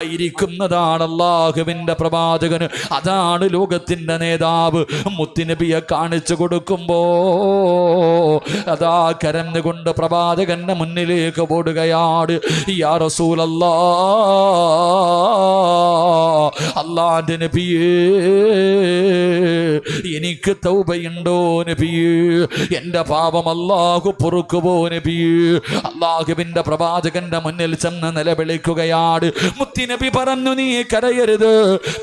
ഇരിക്കുന്നതാണ് അല്ലാഹുവിന്റെ പ്രവാചകന്. അതാണ് ലോകത്തിന്റെ നേതാവ്. മുത്തുനബിയെ കാണിച്ചു കൊടുക്കുമ്പോ അതാ കരഞ്ഞുകൊണ്ട് പ്രവാചകന്റെ മുന്നിലേക്ക് ഓടുകയാണ്. യാ റസൂലല്ലാഹ്, അല്ലാഹുവിന്റെ നബിയേ, എനിക്ക് തൗബയുണ്ടോ നബിയേ? എന്റെ പാപം അല്ലാഹു പൊറുക്കുമോ നബിയേ? അല്ലാഹുവിന്റെ പ്രവാചകന്റെ മുന്നിൽ ചെന്ന് നിലവിളിക്കുകയാണ്. നബി പറഞ്ഞു, നീ കരയരുത്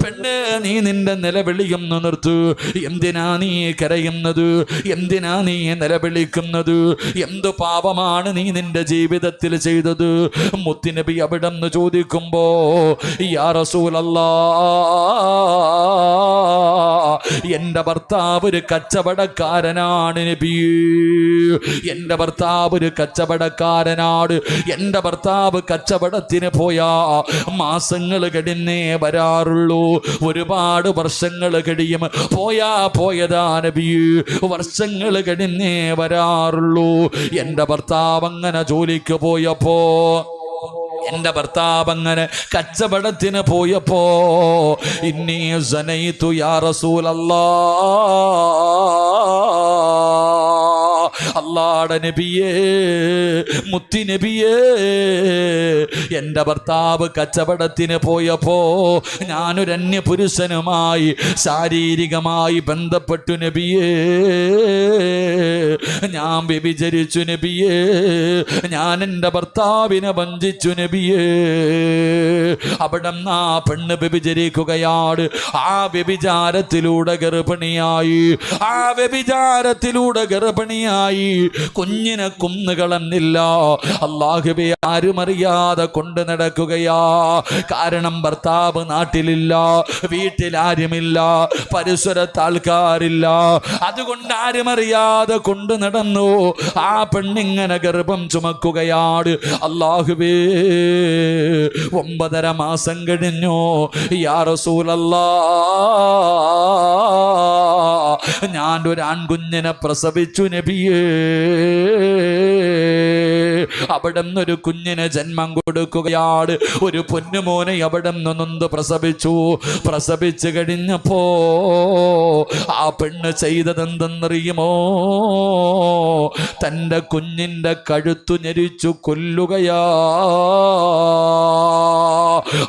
പെണ്ണ്, നീ നിന്റെ നിലവിളിയൊന്ന് നിർത്തു. എന്തിനാ നീ കരയുന്നത്? എന്തിനാ നീ നിലവിളിക്കുന്നത്? എന്തു പാപമാണ് നീ നിന്റെ ജീവിതത്തിൽ ചെയ്തത്? മുത്തുനബി അവിടെ നിന്ന് ചോദിക്കുമ്പോ, യാ റസൂലല്ലാഹ്, എന്റെ ഭർത്താവ് ഒരു കച്ചവടക്കാരനാണ് നബിയേ. എന്റെ ഭർത്താവ് ഒരു കച്ചവടക്കാരനാണ്. എന്റെ ഭർത്താവ് കച്ചവടത്തിന് പോയാ മാസങ്ങൾ കഴിഞ്ഞേ വരാറുള്ളൂ. ഒരുപാട് വർഷങ്ങൾ കഴിയും. പോയതാ നബിയേ, വർഷങ്ങൾ കഴിഞ്ഞേ വരാറുള്ളൂ. എന്റെ ഭർത്താവ് അങ്ങനെ ജോലിക്ക് പോയപ്പോ, എന്റെ ഭർത്താവ് അങ്ങനെ കച്ചവടത്തിന് പോയപ്പോ, ഇന്നി സനൈതു യാ റസൂലല്ലാഹ്, അല്ലാഹുവിന്റെ നബിയേ, മുത്തി നബിയേ, എന്റെ ഭർത്താവ് കച്ചവടത്തിന് പോയപ്പോ ഞാനൊരു അന്യപുരുഷനുമായി ശാരീരികമായി ബന്ധപ്പെട്ടു നബിയേ. ഞാൻ വ്യഭിചരിച്ചു നബിയേ. ഞാൻ എന്റെ ഭർത്താവിനെ വഞ്ചിച്ചു നബിയേ. അവിടെ ആ പെണ്ണ് വ്യഭിചരിക്കുകയാണ്. ആ വ്യഭിചാരത്തിലൂടെ ഗർഭിണിയായി. ആ വ്യഭിചാരത്തിലൂടെ ഗർഭിണിയായി. കുഞ്ഞിനെ കൊന്നുകളഞ്ഞില്ല. അല്ലാഹുവേ, ആരുമറിയാതെ കൊണ്ട് നടക്കുകയാ. കാരണം ഭർത്താവ് നാട്ടിലില്ല, വീട്ടിലാരുമില്ല, പരിസരത്ത് ആൾക്കാരില്ല. അതുകൊണ്ട് ആരുമറിയാതെ കൊണ്ട് നടന്നു. ആ പെണ്ണിങ്ങനെ ഗർഭം ചുമക്കുകയാണ്. അല്ലാഹുവേ, 9.5 മാസം കഴിഞ്ഞു. യാ റസൂലല്ലാഹ്, ഞാൻ ഒരു ആൺകുഞ്ഞിനെ പ്രസവിച്ചു നബിയേ. അവിടെ നിന്നൊരു കുഞ്ഞിന് ജന്മം കൊടുക്കുകയാണ്. ഒരു പൊന്നുമോനെ അവിടെ നിന്ന് പ്രസവിച്ചു കഴിഞ്ഞപ്പോ ആ പെണ്ണ് ചെയ്തതെന്തെന്നറിയുമോ? തൻ്റെ കുഞ്ഞിൻ്റെ കഴുത്തു ഞെരിച്ചു കൊല്ലുകയാ.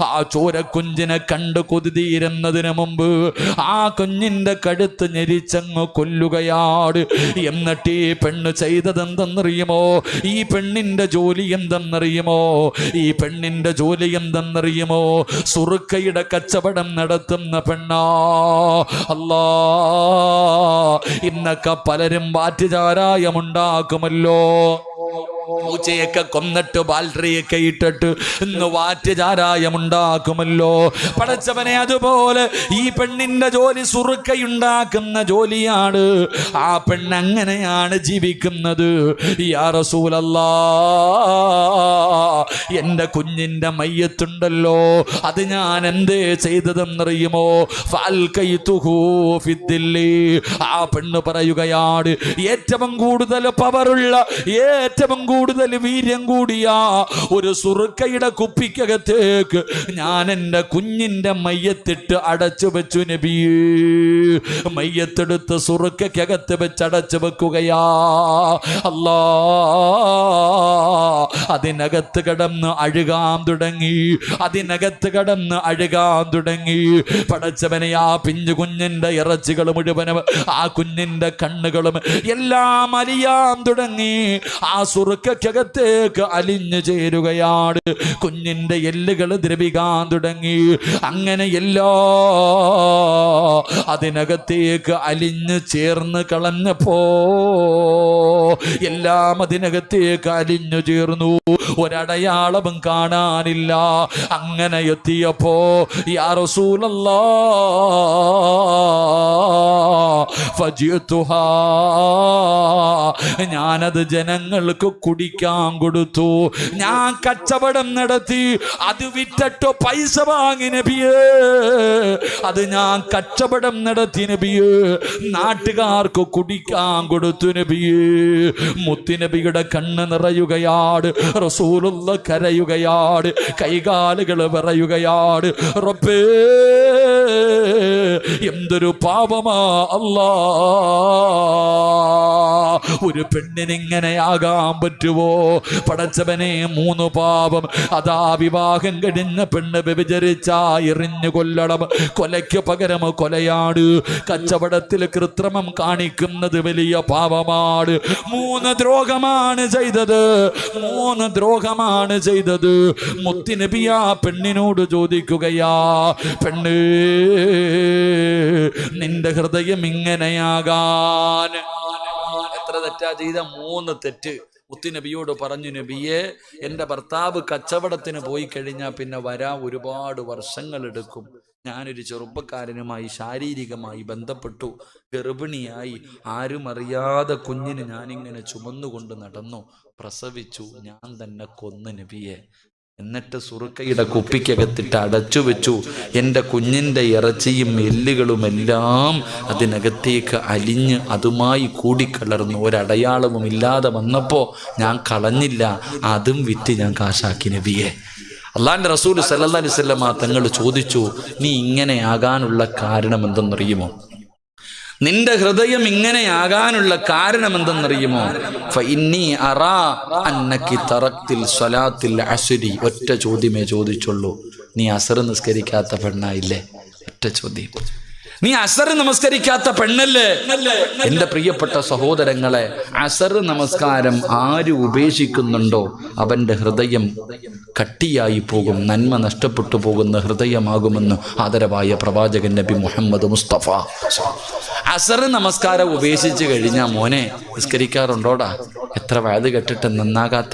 ആ ചോരക്കുഞ്ഞിനെ കണ്ട് കൊതിതീരുന്നതിന് മുമ്പ് ആ കുഞ്ഞിൻ്റെ കഴുത്ത് ഞെരിച്ചങ്ങ് കൊല്ലുകയാണ്. എന്നിട്ട് ഈ പെണ്ണ് ചെയ്തതെന്തെന്നറിയുമോ? ഈ പെണ്ണിന്റെ ജോലി എന്തെന്നറിയുമോ? ഈ പെണ്ണിന്റെ ജോലി എന്തെന്നറിയുമോ? സുറുക്കയുടെ കച്ചവടം നടത്തുന്ന പെണ്ണാ. അല്ലാ, ഇന്നൊക്കെ പലരും വാറ്റുചാരായമുണ്ടാക്കുമല്ലോ. പൂച്ചയൊക്കെ കൊന്നിട്ട് ബാൽട്ടറിയൊക്കെ ഇട്ടിട്ട് ഇന്ന് വാറ്റുചാരായമുണ്ടാക്കുമല്ലോ. പടച്ചവനെ, അതുപോലെ ഈ പെണ്ണിന്റെ ജോലി സുറുക്കയുണ്ടാക്കുന്ന ജോലിയാണ്. ആ പെണ്ണ് അങ്ങനെയാണ് ജീവിക്കുന്നത്. യാ റസൂലല്ലാഹ്, എൻ്റെ കുഞ്ഞിൻ്റെ മയ്യത്തുണ്ടല്ലോ, അത് ഞാൻ എന്തേ ചെയ്തതെന്നറിയുമോ? ഫൽകൈതുഹു ഫിദ്ദില്ലി. ആ പെണ്ണ് പറയുകയാണ്, ഏറ്റവും കൂടുതൽ പവറുള്ള, ഏറ്റവും കൂടുതൽ വീര്യം കൂടിയ ഒരു സുറുക്കയുടെ കുപ്പിക്കകത്തേക്ക് ഞാൻ എൻ്റെ കുഞ്ഞിൻ്റെ മയ്യത്തിട്ട് അടച്ചു വെച്ചു നബിയേ. മയ്യത്തെടുത്ത് സുറുക്കകത്ത് വെച്ച് അടച്ചു വെക്കുകയാ. അല്ലാ, അതിനകത്ത് കിടന്ന് അഴുകാൻ തുടങ്ങി. അതിനകത്ത് കിടന്ന് അഴുകാൻ തുടങ്ങി. പടച്ചവനെ, ആ പിഞ്ചു കുഞ്ഞിൻ്റെ ഇറച്ചികൾ മുഴുവനും, ആ കുഞ്ഞിൻ്റെ കണ്ണുകളും എല്ലാം അലിയാൻ തുടങ്ങി. ആ സുറുക്കകത്തേക്ക് അലിഞ്ഞു ചേരുകയാണ്. കുഞ്ഞിൻ്റെ എല്ലുകൾ ദ്രവിക്കാൻ തുടങ്ങി. അങ്ങനെ എല്ലാ അതിനകത്തേക്ക് അലിഞ്ഞു ചേർന്ന് കളഞ്ഞപ്പോ എല്ലാം അതിനകത്തേക്ക് അലിഞ്ഞു ചേർന്നു. ഒരടയാളവും കാണാനില്ല. അങ്ങനെ എത്തിയപ്പോ യാ റസൂലല്ലാഹ്, ഫജിഅതുഹാ, ഞാനത് ജനങ്ങൾക്ക് കുടിക്കാൻ കൊടുത്തു. ഞാൻ കച്ചവടം നടത്തി, അത് വിറ്റിട്ട് പൈസ വാങ്ങി നബിയേ. അത് ഞാൻ കച്ചവടം നടത്തി നബിയേ. നാട്ടുകാർക്ക് കുടിക്കാൻ കൊടുത്തു നബിയേ. മുത്തുനബിയുടെ കണ്ണ് നിറയുകയാണ്, റസൂലുള്ള കരയുകയാണ്, കൈകാലുകൾ വിറയുകയാണ്. റബ്ബേ, എന്തൊരു പാപമാ അല്ലാ. ഒരു പെണ്ണിനിങ്ങനെയാകാൻ പറ്റുമോ പടച്ചവനെ? 3 പാപം. അതാ വിവാഹം കഴിഞ്ഞ പെണ്ണ് വ്യഭിചരിച്ചാ എറിഞ്ഞു കൊല്ലണം. കൊലയ്ക്ക് പകരം കൊലയാണ്. കച്ചവടത്തിൽ കൃത്രിമം കാണിക്കുന്നത് വലിയ പാപമാണ്. 3 ദ്രോഹമാണ് ചെയ്തത്. 3 ദ്രോഹമാണ് ചെയ്തത്. മുത്തുനബി ആ പെണ്ണിനോട് ചോദിക്കുകയാ, പെണ്ണ്, നിന്റെ ഹൃദയം ഇങ്ങനെയാകാൻ എത്ര തെറ്റാ ചെയ്ത? 3 തെറ്റ്. മുത്തുനബിയോട് പറഞ്ഞു, നബിയെ, എൻ്റെ ഭർത്താവ് കച്ചവടത്തിന് പോയി കഴിഞ്ഞാൽ പിന്നെ വരാൻ ഒരുപാട് വർഷങ്ങളെടുക്കും. ഞാനൊരു ചെറുപ്പക്കാരനുമായി ശാരീരികമായി ബന്ധപ്പെട്ടു, ഗർഭിണിയായി, ആരും അറിയാതെ കുഞ്ഞിന് ഞാനിങ്ങനെ ചുമന്നുകൊണ്ട് നടന്നു, പ്രസവിച്ചു, ഞാൻ തന്നെ കൊന്നു നബിയെ. എന്നിട്ട് സുറുക്കയുടെ കുപ്പിക്കകത്തിട്ട് അടച്ചു വെച്ചു. എൻ്റെ കുഞ്ഞിൻ്റെ ഇറച്ചിയും എല്ലുകളുമെല്ലാം അതിനകത്തേക്ക് അലിഞ്ഞ് അതുമായി കൂടിക്കലർന്നു. ഒരടയാളവും ഇല്ലാതെ വന്നപ്പോൾ ഞാൻ കളഞ്ഞില്ല, അതും വിറ്റ് ഞാൻ കാശാക്കി നബിയെ. അള്ളാന്റെ റസൂൽ സല്ലല്ലാഹു അലൈഹി വസല്ലം തങ്ങൾ ചോദിച്ചു, നീ ഇങ്ങനെയാകാനുള്ള കാരണം എന്തെന്നറിയുമോ? നിന്റെ ഹൃദയം ഇങ്ങനെയാകാനുള്ള കാരണം എന്തെന്നറിയുമോ? ഫഇന്നി അറാ അന്നകി തറക്തിൽ സ്വലാത്തിൽ അസ്രി. ഒറ്റ ചോദ്യമേ ചോദിച്ചുള്ളൂ. നീ അസർ നിസ്കരിക്കാത്ത പെണ്ണായില്ലേ? ഒറ്റ ചോദ്യം. നീ അസർ നമസ്കരിക്കാത്ത പെണ്ണല്ലേ? എൻ്റെ പ്രിയപ്പെട്ട സഹോദരങ്ങളെ, അസർ നമസ്കാരം ആര് ഉപേക്ഷിക്കുന്നുണ്ടോ അവൻ്റെ ഹൃദയം കട്ടിയായി പോകും, നന്മ നഷ്ടപ്പെട്ടു പോകുന്ന ഹൃദയമാകുമെന്ന് ആദരവായ പ്രവാചകൻ നബി മുഹമ്മദ് മുസ്തഫ. അസർ നമസ്കാരം ഉപേക്ഷിച്ച് കഴിഞ്ഞാൽ മോനെ നിസ്കരിക്കാറുണ്ടോടാ? എത്ര വയത് കേട്ടിട്ട് നന്നാകാത്ത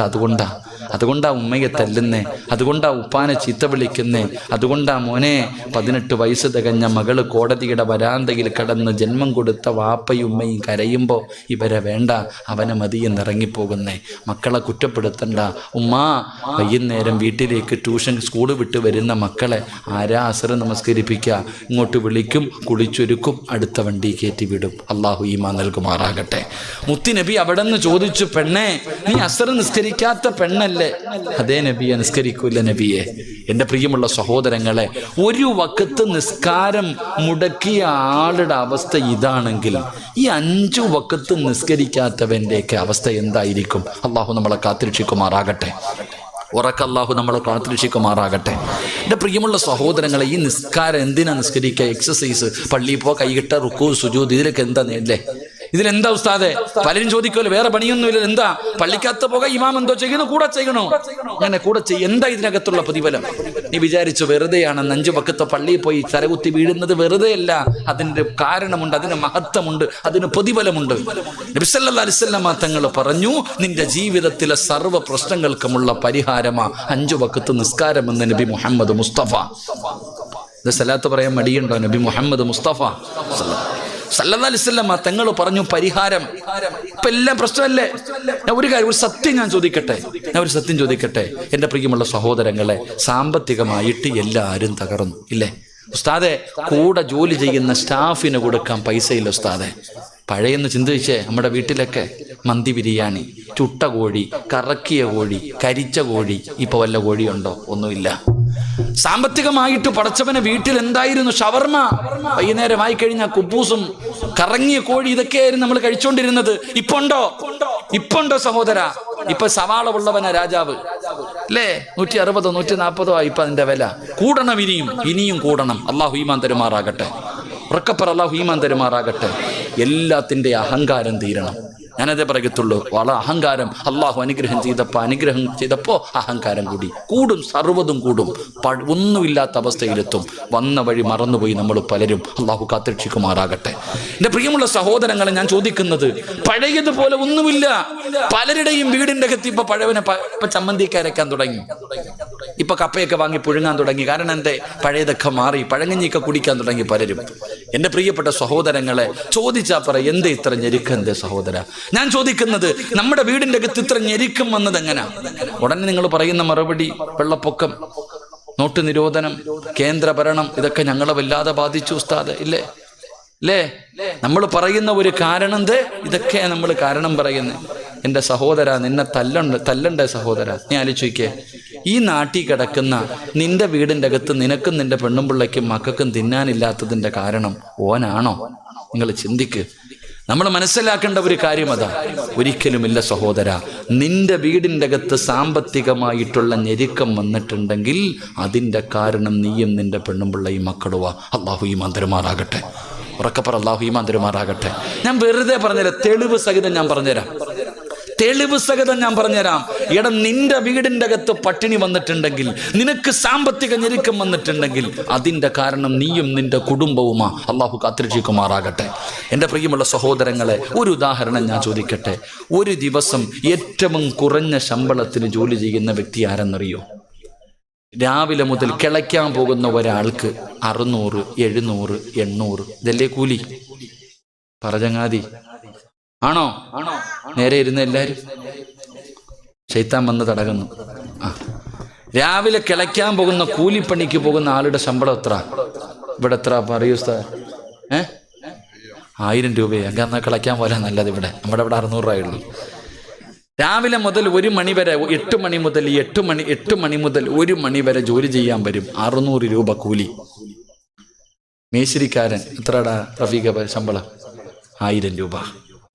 അതുകൊണ്ടാ ഉമ്മയെ തല്ലുന്നേ, അതുകൊണ്ടാ ഉപ്പാനെ ചീത്ത വിളിക്കുന്നേ, അതുകൊണ്ടാ മോനെ 18 വയസ്സ് തികഞ്ഞ മകള് കോടതിയുടെ വരാന്തയിൽ കടന്ന് ജന്മം കൊടുത്ത വാപ്പയും ഉമ്മയും കരയുമ്പോൾ ഇവരെ വേണ്ട, അവനെ മതിയെന്ന് ഇറങ്ങിപ്പോകുന്നേ. മക്കളെ കുറ്റപ്പെടുത്തണ്ട. ഉമ്മ വൈകുന്നേരം വീട്ടിലേക്ക് ട്യൂഷൻ സ്കൂള് വിട്ട് വരുന്ന മക്കളെ ആരാ അസർ നമസ്കരിപ്പിക്കുക? ഇങ്ങോട്ട് വിളിക്കും, കുളിച്ചൊരുക്കും, അടുത്ത വണ്ടി കയറ്റി വിടും. അള്ളാഹു ഈമാൻ നൽകുമാറാകട്ടെ. മുത്തുനബി അവിടെ നിന്ന് ചോദിച്ചു, പെണ്ണേ, നീ അസർ നിസ്കരിക്കാത്ത പെണ്ണല്ലേ? അതേ നബിയെ, നിസ്കരിക്കൂല നബിയെ. എൻ്റെ പ്രിയമുള്ള സഹോദരങ്ങളെ, ഒരു വക്കത്ത് നിസ്കാരം മുടക്കിയ ആളുടെ അവസ്ഥ ഇതാണെങ്കിൽ ഈ 5 വക്കത്ത് നിസ്കരിക്കാത്തവൻ്റെയൊക്കെ അവസ്ഥ എന്തായിരിക്കും? അള്ളാഹു നമ്മളെ കാത്തിരക്ഷിക്കുമാറാകട്ടെ. ഉറക്കല്ലാഹു നമ്മളെ കാത്തിരക്ഷിക്കുമാറാകട്ടെ. എൻ്റെ പ്രിയമുള്ള സഹോദരങ്ങളെ, ഈ നിസ്കാരം എന്തിനാ നിസ്കരിക്കുക? എക്സസൈസ്, പള്ളിയിൽ പോ, കൈകിട്ട, റുക്കൂ, സുജൂദ്, ഇതിലൊക്കെ എന്താ നേടല്ലേ? ഇതിലെന്താ ഉസ്താദെ? പലരും ചോദിക്കുമല്ലോ, വേറെ പണിയൊന്നുമില്ല, എന്താ പള്ളിക്കകത്ത് പോക, ഇമാം എന്തോ ചെയ്യണോ, കൂടെ ചെയ്യണോ? അങ്ങനെ കൂടെ ചെയ്യും. എന്താ ഇതിനകത്തുള്ള പ്രതിഫലം? നീ വിചാരിച്ചു വെറുതെയാണ് 5 വക്കത്ത് പള്ളിയിൽ പോയി തലകുത്തി വീഴുന്നത്? വെറുതെയല്ല, അതിൻ്റെ കാരണമുണ്ട്, അതിന് മഹത്വമുണ്ട്, അതിന് പ്രതിഫലമുണ്ട്. നബി സല്ലല്ലാഹു അലൈഹി വസല്ലം തങ്ങൾ പറഞ്ഞു, നിന്റെ ജീവിതത്തിലെ സർവ്വ പ്രശ്നങ്ങൾക്കുമുള്ള പരിഹാരമാ 5 വക്കത്ത് നിസ്കാരമെന്ന് നബി മുഹമ്മദ് മുസ്തഫ. ഇത് സലാത്ത് പറയാൻ മടിയുണ്ടോ? നബി മുഹമ്മദ് മുസ്തഫ സല്ലല്ലാഹു അലൈഹി വസല്ലം തങ്ങൾ പറഞ്ഞു പരിഹാരം. ഇപ്പം എല്ലാം പ്രശ്നമല്ലേ? ഞാൻ ഒരു സത്യം ചോദിക്കട്ടെ എൻ്റെ പ്രിയമുള്ള സഹോദരങ്ങളെ, സാമ്പത്തികമായിട്ട് എല്ലാവരും തകർന്നു ഇല്ലേ ഉസ്താദെ? കൂടെ ജോലി ചെയ്യുന്ന സ്റ്റാഫിന് കൊടുക്കാൻ പൈസയില്ല ഉസ്താദെ. പഴയെന്ന് ചിന്തിച്ചേ, നമ്മുടെ വീട്ടിലൊക്കെ മന്തി ബിരിയാണി, ചുട്ട കോഴി, കറക്കിയ കോഴി, കരിച്ച കോഴി. ഇപ്പൊ വല്ല കോഴിയുണ്ടോ? ഒന്നുമില്ല. സാമ്പത്തികമായിട്ട് പടച്ചവനെ വീട്ടിൽ എന്തായിരുന്നു? ഷവർമ. വൈകുന്നേരമായി കഴിഞ്ഞാൽ കുബൂസും കറങ്ങിയ കോഴി, ഇതൊക്കെയായിരുന്നു നമ്മൾ കഴിച്ചോണ്ടിരുന്നത്. ഇപ്പൊണ്ടോ സഹോദര? ഇപ്പൊ സവാള ഉള്ളവനാ രാജാവ് അല്ലേ? 160 140 ഇപ്പൊ അതിന്റെ വില. കൂടണം, ഇനിയും കൂടണം. അള്ളാഹു ഈമാൻ തരുമാറാകട്ടെ. ഉറക്കപ്പറ, അള്ളാഹു ഈമാൻ തരുമാറാകട്ടെ. എല്ലാത്തിൻ്റെ അഹങ്കാരം തീരണം. ഞാനതേ പറയത്തുള്ളൂ. വളരെ അഹങ്കാരം അള്ളാഹു അനുഗ്രഹം ചെയ്തപ്പോൾ അഹങ്കാരം കൂടും, സർവ്വതും കൂടും. ഒന്നുമില്ലാത്ത അവസ്ഥയിലെത്തും. വന്ന വഴി മറന്നുപോയി നമ്മൾ പലരും. അള്ളാഹു കാത്തിരക്ഷിക്കുമാറാകട്ടെ. എൻ്റെ പ്രിയമുള്ള സഹോദരങ്ങളെ, ഞാൻ ചോദിക്കുന്നത്, പഴയതുപോലെ ഒന്നുമില്ല. പലരുടെയും വീടിൻ്റെ അകത്ത് ഇപ്പൊ ചമ്മന്തിയൊക്കെ അരയ്ക്കാൻ തുടങ്ങി. ഇപ്പൊ കപ്പയൊക്കെ വാങ്ങി പുഴുങ്ങാൻ തുടങ്ങി. കാരണം എന്തേ? പഴയതൊക്കെ മാറി, പഴങ്ങഞ്ഞിയൊക്കെ കുടിക്കാൻ തുടങ്ങി പലരും. എൻ്റെ പ്രിയപ്പെട്ട സഹോദരങ്ങളെ, ചോദിച്ചാ പറ എന്തേ ഇത്ര ഞെരുക്കം? എന്തേ സഹോദര? ഞാൻ ചോദിക്കുന്നത്, നമ്മുടെ വീടിൻ്റെ അകത്ത് ഇത്ര ഞെരുക്കം വന്നത് എങ്ങനെയാ? ഉടനെ നിങ്ങൾ പറയുന്ന മറുപടി, വെള്ളപ്പൊക്കം, നോട്ട് നിരോധനം, കേന്ദ്ര ഭരണം, ഇതൊക്കെ ഞങ്ങളെ വല്ലാതെ ബാധിച്ചു ഉസ്താദ്. ഇല്ലേ? നമ്മൾ പറയുന്ന ഒരു കാരണം എന്തേ? ഇതൊക്കെ നമ്മൾ കാരണം പറയുന്നത്. എൻ്റെ സഹോദര, നിന്നെ തല്ലണ്ടേ സഹോദര? നീ ആലോചിക്കേ, ഈ നാട്ടിൽ കിടക്കുന്ന നിന്റെ വീടിൻ്റെ അകത്ത് നിനക്കും നിന്റെ പെണ്ണും പിള്ളയ്ക്കും മക്കൾക്കും തിന്നാനില്ലാത്തതിൻ്റെ കാരണം ഓനാണോ? നിങ്ങൾ ചിന്തിക്ക്. നമ്മൾ മനസ്സിലാക്കേണ്ട ഒരു കാര്യം അതാ. ഒരിക്കലുമില്ല സഹോദര. നിന്റെ വീടിൻ്റെ അകത്ത് സാമ്പത്തികമായിട്ടുള്ള ഞെരുക്കം വന്നിട്ടുണ്ടെങ്കിൽ അതിൻ്റെ കാരണം നീയും നിന്റെ പെണ്ണും പിള്ളയും മക്കളുവാ. അള്ളാഹു ഈമാൻ തരുമാറാകട്ടെ. ഉറക്കപ്പറ, അള്ളാഹു ഈമാൻ തരുമാറാകട്ടെ. ഞാൻ വെറുതെ പറഞ്ഞുതരാം, തെളിവ് സഹിതം ഞാൻ പറഞ്ഞുതരാം. എടാ, നിന്റെ വീടിൻ്റെ അകത്ത് പട്ടിണി വന്നിട്ടുണ്ടെങ്കിൽ, നിനക്ക് സാമ്പത്തിക ഞെരുക്കം വന്നിട്ടുണ്ടെങ്കിൽ അതിൻ്റെ കാരണം നീയും നിന്റെ കുടുംബവുമാ. അള്ളാഹു കാത്തിരക്ഷിക്കുമാറാകട്ടെ. എൻ്റെ പ്രിയമുള്ള സഹോദരങ്ങളെ, ഒരു ഉദാഹരണം ഞാൻ ചോദിക്കട്ടെ. ഒരു ദിവസം ഏറ്റവും കുറഞ്ഞ ശമ്പളത്തിന് ജോലി ചെയ്യുന്ന വ്യക്തി ആരെന്നറിയോ? രാവിലെ മുതൽ കിളയ്ക്കാൻ പോകുന്ന ഒരാൾക്ക് 600, 700, 800 ഇതല്ലേ കൂലി? പറചങ്ങാതി ആണോ? നേരെ ഇരുന്ന് എല്ലാവരും ശൈത്താൻ വന്ന് തടകുന്നു. രാവിലെ കിളയ്ക്കാൻ പോകുന്ന കൂലിപ്പണിക്ക് പോകുന്ന ആളുടെ ശമ്പളം എത്ര? ഇവിടെ എത്ര പറയൂ ഉസ്താദ്? 1000 രൂപയെ. എന്നാ കിളയ്ക്കാൻ പോലെ നല്ലത്. നമ്മുടെ ഇവിടെ 600 രൂപയുള്ളൂ. രാവിലെ മുതൽ 1 മണി വരെ, 8 മണി മുതൽ 1 മണി വരെ ജോലി ചെയ്യാൻ വരും. 600 രൂപ കൂലി. മേശിരിക്കാരൻ എത്രടാ റഫീഖ ശമ്പളം? 1000 രൂപ.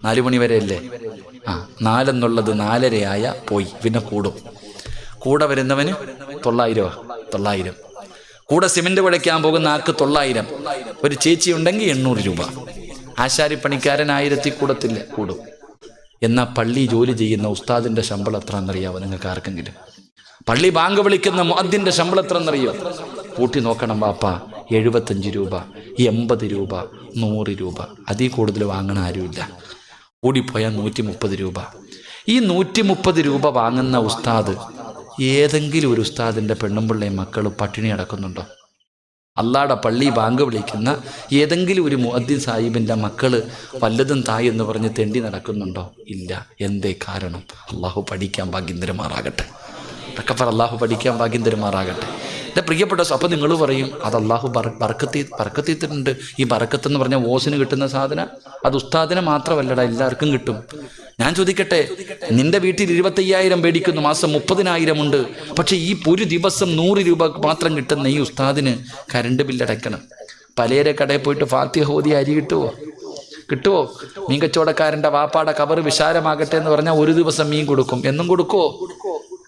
4 മണി വരെ അല്ലേ? 4 എന്നുള്ളത് 4:30 ആയ പോയി, പിന്നെ കൂടും. കൂടെ വരുന്നവന് 900. കൂടെ സിമെന്റ് കുഴയ്ക്കാൻ പോകുന്ന ആൾക്ക് 900. ഒരു ചേച്ചി ഉണ്ടെങ്കിൽ 800 രൂപ. ആശാരിപ്പണിക്കാരൻ 1000 കൂടത്തില്ല, കൂടും. എന്നാൽ പള്ളി ജോലി ചെയ്യുന്ന ഉസ്താദിന്റെ ശമ്പളം എത്ര എന്നറിയാവോ നിങ്ങൾക്ക് ആർക്കെങ്കിലും? പള്ളി ബാങ്ക് വിളിക്കുന്ന മുഅദ്ദിന്റെ ശമ്പളം എത്ര എന്നറിയോ? കൂട്ടി നോക്കണം വാപ്പ. 75 രൂപ, 80 രൂപ, 100 രൂപ. അതിൽ കൂടുതൽ വാങ്ങണ ആരുമില്ല. കൂടിപ്പോയാൽ 130 രൂപ. ഈ 130 രൂപ വാങ്ങുന്ന ഉസ്താദ്, ഏതെങ്കിലും ഒരു ഉസ്താദിന്റെ പെണ്ണും പിള്ളയും മക്കൾ പട്ടിണി അടക്കുന്നുണ്ടോ? അള്ളാടെ പള്ളി ബാങ്ക് വിളിക്കുന്ന ഏതെങ്കിലും ഒരു മുഅദ്ദിൻ സാഹിബിൻ്റെ മക്കൾ വല്ലതും തായ് എന്ന് പറഞ്ഞ് തെണ്ടി നടക്കുന്നുണ്ടോ? ഇല്ല. എന്തേ കാരണം? അള്ളാഹു പഠിക്കാൻ ഭാഗ്യം തരുമാറാകട്ടെ. അള്ളാഹു പഠിക്കാൻ ഭാഗ്യം തരുമാറാകട്ടെ. എൻ്റെ പ്രിയപ്പെട്ട, അപ്പം നിങ്ങൾ പറയും അത് അള്ളാഹു ബർക്കത്തിട്ടുണ്ട്. ഈ ബർക്കത്ത് എന്ന് പറഞ്ഞാൽ ഓസിന് കിട്ടുന്ന സാധനം, അത് ഉസ്താദിനെ മാത്രമല്ലടാ, എല്ലാവർക്കും കിട്ടും. ഞാൻ ചോദിക്കട്ടെ, നിന്റെ വീട്ടിൽ 25,000 മേടിക്കുന്നു, മാസം 30,000 ഉണ്ട്. പക്ഷെ ഈ ഒരു ദിവസം 100 രൂപ മാത്രം കിട്ടുന്ന ഈ ഉസ്താദിന് കരണ്ട് ബില്ലടയ്ക്കണം. പലരെ കടയിൽ പോയിട്ട് ഫാത്തിഹ ഓതി അരി കിട്ടുമോ? മീൻ കച്ചവടക്കാരൻ്റെ വാപ്പാടെ കവർ വിശാലമാകട്ടെ എന്ന് പറഞ്ഞാൽ ഒരു ദിവസം മീൻ കൊടുക്കും. എന്നും കൊടുക്കുമോ?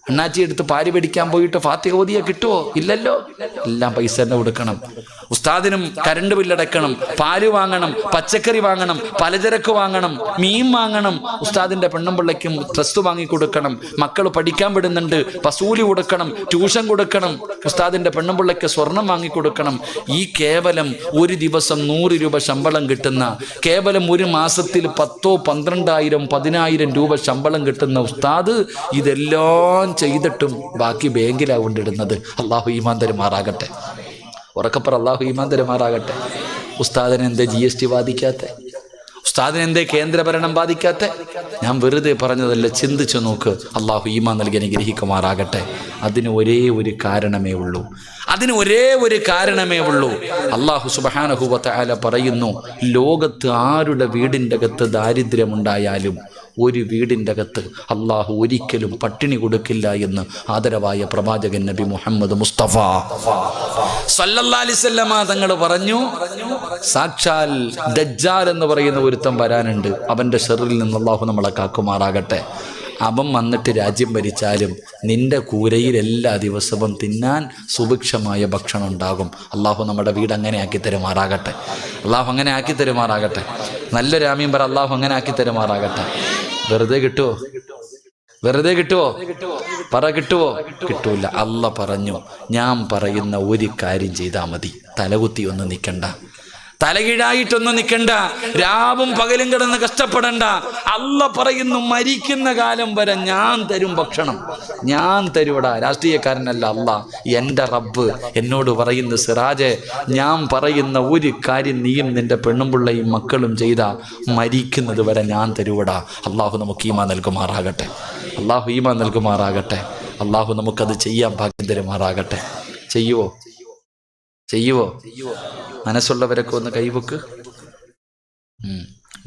അണ്ണാച്ചി എടുത്ത് പാരി പിടിക്കാൻ പോയിട്ട് ഫാത്തിഹ ഓതിയ കിട്ടുമോ? ഇല്ലല്ലോ. എല്ലാം പൈസ തന്നെ കൊടുക്കണം. ഉസ്താദിനും കരണ്ട് ബില്ലടക്കണം, പാല് വാങ്ങണം, പച്ചക്കറി വാങ്ങണം, പലചരക്ക് വാങ്ങണം, മീൻ വാങ്ങണം. ഉസ്താദിന്റെ പെണ്ണും പിള്ളയ്ക്കും ഡ്രസ്സ് വാങ്ങിക്കൊടുക്കണം. മക്കൾ പഠിക്കാൻ വിടുന്നുണ്ട്, വസൂലി കൊടുക്കണം, ട്യൂഷൻ കൊടുക്കണം. ഉസ്താദിന്റെ പെണ്ണും പിള്ളയ്ക്ക് സ്വർണം വാങ്ങിക്കൊടുക്കണം. ഈ കേവലം ഒരു ദിവസം 100 രൂപ ശമ്പളം കിട്ടുന്ന, കേവലം ഒരു മാസത്തിൽ 10,000, 12,000, 10,000 രൂപ ശമ്പളം കിട്ടുന്ന ഉസ്താദ് ഇതെല്ലാം ചെയ്തിട്ടും ബാക്കി ബാങ്കിലാണ് കൊണ്ടിടുന്നത്. അള്ളാഹു ഈമാൻ തരുമാറാകട്ടെ. ഉറക്കപ്പുറം അള്ളാഹു ഈമാൻ തരുമാറാകട്ടെ. ഉസ്താദിനെ എന്തേ GST ബാധിക്കാത്ത? ഉസ്താദിനെ എന്തേ കേന്ദ്രഭരണം ബാധിക്കാത്ത? ഞാൻ വെറുതെ പറഞ്ഞതല്ല, ചിന്തിച്ചു നോക്ക്. അള്ളാഹു ഈമാൻ നൽകി അനുഗ്രഹിക്കുമാറാകട്ടെ. അതിന് ഒരേ ഒരു കാരണമേ ഉള്ളൂ. അള്ളാഹു സുബ്ഹാനഹു വ തആല പറയുന്നു, ലോകത്ത് ആരുടെ വീടിൻ്റെ അകത്ത് ദാരിദ്ര്യമുണ്ടായാലും ഒരു വീടിൻ്റെ അകത്ത് അള്ളാഹു ഒരിക്കലും പട്ടിണി കൊടുക്കില്ല എന്ന് ആദരവായ പ്രവാചകൻ നബി മുഹമ്മദ് മുസ്തഫ സല്ലല്ലാഹു അലൈഹി വസല്ലമ തങ്ങൾ പറഞ്ഞു. സാക്ഷാൽ ദജ്ജാൽ എന്ന് പറയുന്ന ഒരുത്തൻ വരാനുണ്ട്. അവൻ്റെ ഷർറിൽ നിന്ന് അള്ളാഹു നമ്മളെ കാക്കുമാറാകട്ടെ. അവൻ വന്നിട്ട് രാജ്യം ഭരിച്ചാലും നിന്റെ കൂരയിൽ എല്ലാ ദിവസവും തിന്നാൻ സുഭിക്ഷമായ ഭക്ഷണം ഉണ്ടാകും. അള്ളാഹു നമ്മുടെ വീട് അങ്ങനെ ആക്കി തരുമാറാകട്ടെ. നല്ലൊരു ആമീൻ പറ. അള്ളാഹു അങ്ങനെ ആക്കി തരുമാറാകട്ടെ. വെറുതെ കിട്ടുമോ? പറ, കിട്ടുമോ? കിട്ടൂല. അള്ളാഹ് പറഞ്ഞു, ഞാൻ പറയുന്ന ഒരു കാര്യം ചെയ്താൽ മതി, തലകുത്തി ഒന്നും നിൽക്കണ്ട. തലകീഴായിട്ടൊന്നും നിൽക്കണ്ട, രാവും പകലും കിടന്ന് കഷ്ടപ്പെടണ്ട. അല്ല പറയുന്നു മരിക്കുന്ന കാലം വരെ ഞാൻ തരും ഭക്ഷണം, ഞാൻ തരുവടാ. രാഷ്ട്രീയക്കാരനല്ല അല്ല, എൻ്റെ റബ്ബ് എന്നോട് പറയുന്നു, സിറാജെ ഞാൻ പറയുന്ന ഒരു കാര്യം നീയും നിന്റെ പെണ്ണുമ്പിള്ളയും മക്കളും ചെയ്താ മരിക്കുന്നത് വരെ ഞാൻ തരുവടാ. അള്ളാഹു നമുക്ക് ഈമാൻ നൽകുമാറാകട്ടെ, അള്ളാഹു ഈമാൻ നൽകുമാറാകട്ടെ, അള്ളാഹു നമുക്കത് ചെയ്യാൻ ഭാഗ്യം തരുമാറാകട്ടെ. ചെയ്യുവോ? ചെയ്യുവോ? മനസ്സുള്ളവരൊക്കെ ഒന്ന് കൈവക്ക്.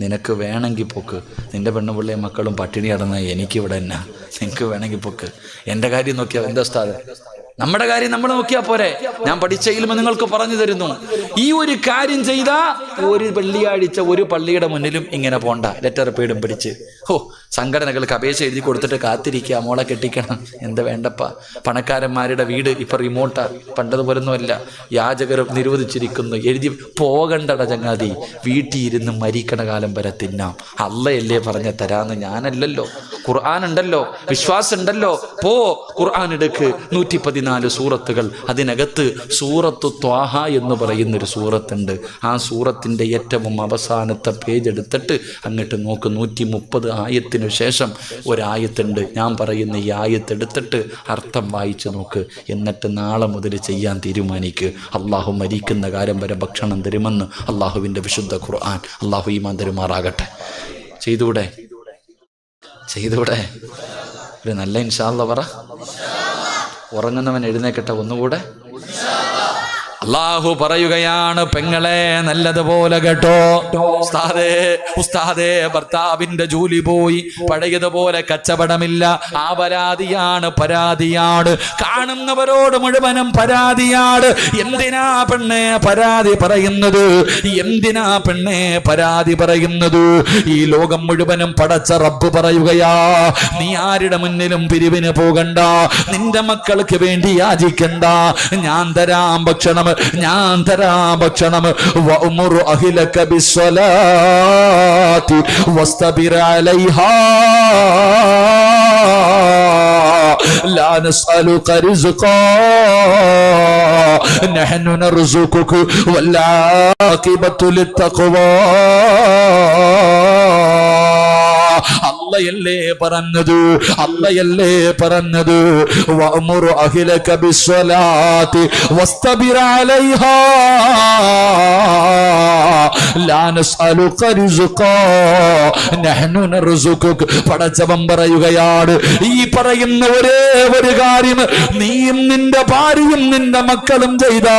നിനക്ക് വേണമെങ്കിൽ പൊക്ക്. നിന്റെ പെണ്ണുപിള്ളയും മക്കളും പട്ടിണി കിടന്ന എനിക്കിവിടെ എന്നാ, നിനക്ക് വേണമെങ്കിൽ പൊക്ക്. എൻ്റെ കാര്യം നോക്കിയാൽ എന്താ ഉസ്താദേ, നമ്മുടെ കാര്യം നമ്മൾ നോക്കിയാൽ പോരെ. ഞാൻ പഠിച്ച ഇൽമ നിങ്ങൾക്ക് പറഞ്ഞു തരുന്നു. ഈ ഒരു കാര്യം ചെയ്താ ഒരു വെള്ളിയാഴ്ച ഒരു പള്ളിയുടെ മുന്നിലും ഇങ്ങനെ പോണ്ട, ലെറ്റർ പേടും പിടിച്ച്. സംഘടനകൾക്ക് അപേക്ഷ എഴുതി കൊടുത്തിട്ട് കാത്തിരിക്കുക, മോളെ കെട്ടിക്കണം. എന്താ വേണ്ടപ്പ, പണക്കാരന്മാരുടെ വീട് ഇപ്പൊ റിമോട്ടാ, പണ്ടതുപോലൊന്നുമല്ല. യാചകരും നിരോധിച്ചിരിക്കുന്നു. എഴുതി പോകണ്ടട ചങ്ങാതി, വീട്ടിൽ ഇരുന്ന് മരിക്കണ കാലം വരെ തിന്നാം. അള്ളയല്ലേ പറഞ്ഞ തരാന്ന്, ഞാനല്ലല്ലോ. ഖുർആൻ ഉണ്ടല്ലോ, വിശ്വാസം ഉണ്ടല്ലോ. പോ ഖുർആൻ എടുക്ക്. 114 സൂറത്തുകൾ, അതിനകത്ത് സൂറത്തു ത്വാഹ എന്ന് പറയുന്നൊരു സൂറത്തുണ്ട്. ആ സൂറത്തിൻ്റെ ഏറ്റവും അവസാനത്തെ പേജ് എടുത്തിട്ട് അങ്ങോട്ട് നോക്ക്. 130 ആയത്തിന് ശേഷം ഒരായത്തുണ്ട്. ഞാൻ പറയുന്ന ഈ ആയത്ത് എടുത്തിട്ട് അർത്ഥം വായിച്ചു നോക്ക്. എന്നിട്ട് നാളെ മുതൽ ചെയ്യാൻ തീരുമാനിക്ക്. അള്ളാഹു മരിക്കുന്ന കാലം വരെ ഭക്ഷണം തരുമെന്ന് അള്ളാഹുവിൻ്റെ വിശുദ്ധ ഖുർആൻ. അള്ളാഹു ഈമാൻ തരുമാറാകട്ടെ. ചെയ്തൂടെ? ചെയ്തൂടെ? ഒരു നല്ല ഇൻഷാ അല്ലാഹ് പറ. ഉറങ്ങുന്നവൻ എഴുന്നേക്കട്ടെ ഒന്നുകൂടെ. അള്ളാഹു പറയുകയാണ്, പെങ്ങളെ നല്ലതുപോലെ കേട്ടോ. ഉസ്താദേ ഭർത്താവിന്റെ ജോലി പോയി, പഴയതുപോലെ കച്ചവടമില്ല. ആ പരാതിയാണ്. കാണുന്നവരോട് മുഴുവനും പരാതിയാണ്. എന്തിനാ പെണ്ണെ പരാതി പറയുന്നത്? എന്തിനാ പെണ്ണെ പരാതി പറയുന്നത്? ഈ ലോകം മുഴുവനും പടച്ച റബ്ബ് പറയുകയാ, നീ ആരുടെ മുന്നിലും പിരിവിന് പോകണ്ട, നിന്റെ മക്കൾക്ക് വേണ്ടി യാചിക്കണ്ട, ഞാൻ തരാം ഭക്ഷണം, ഞാൻ തരാം ഭക്ഷണം. വഅ്മുർ അഹ്ലക ബിസ്സലാത്തി വസ്തബിർ അലൈഹാ ലാ നസ്അലുക റിസ്ഖാ നഹ്നു നർസുകുക വൽ ആഖിബത്തു ലിത്തഖ്വാ. അല്ലയല്ലേ പറഞ്ഞത് വഅ്മുർ അഹ്ലക ബിസ്സലാത്തി വസ്തബിർ അലൈഹാ ലാ നസ്അലുക റിസ്ഖാ നഹ്നു നർസുകുക. പടച്ചവൻ പറയുകയാണ്, ഈ പറയുന്ന ഒരേ ഒരു കാര്യം നീയും നിന്റെ ഭാര്യയും നിന്റെ മക്കളും ചെയ്താ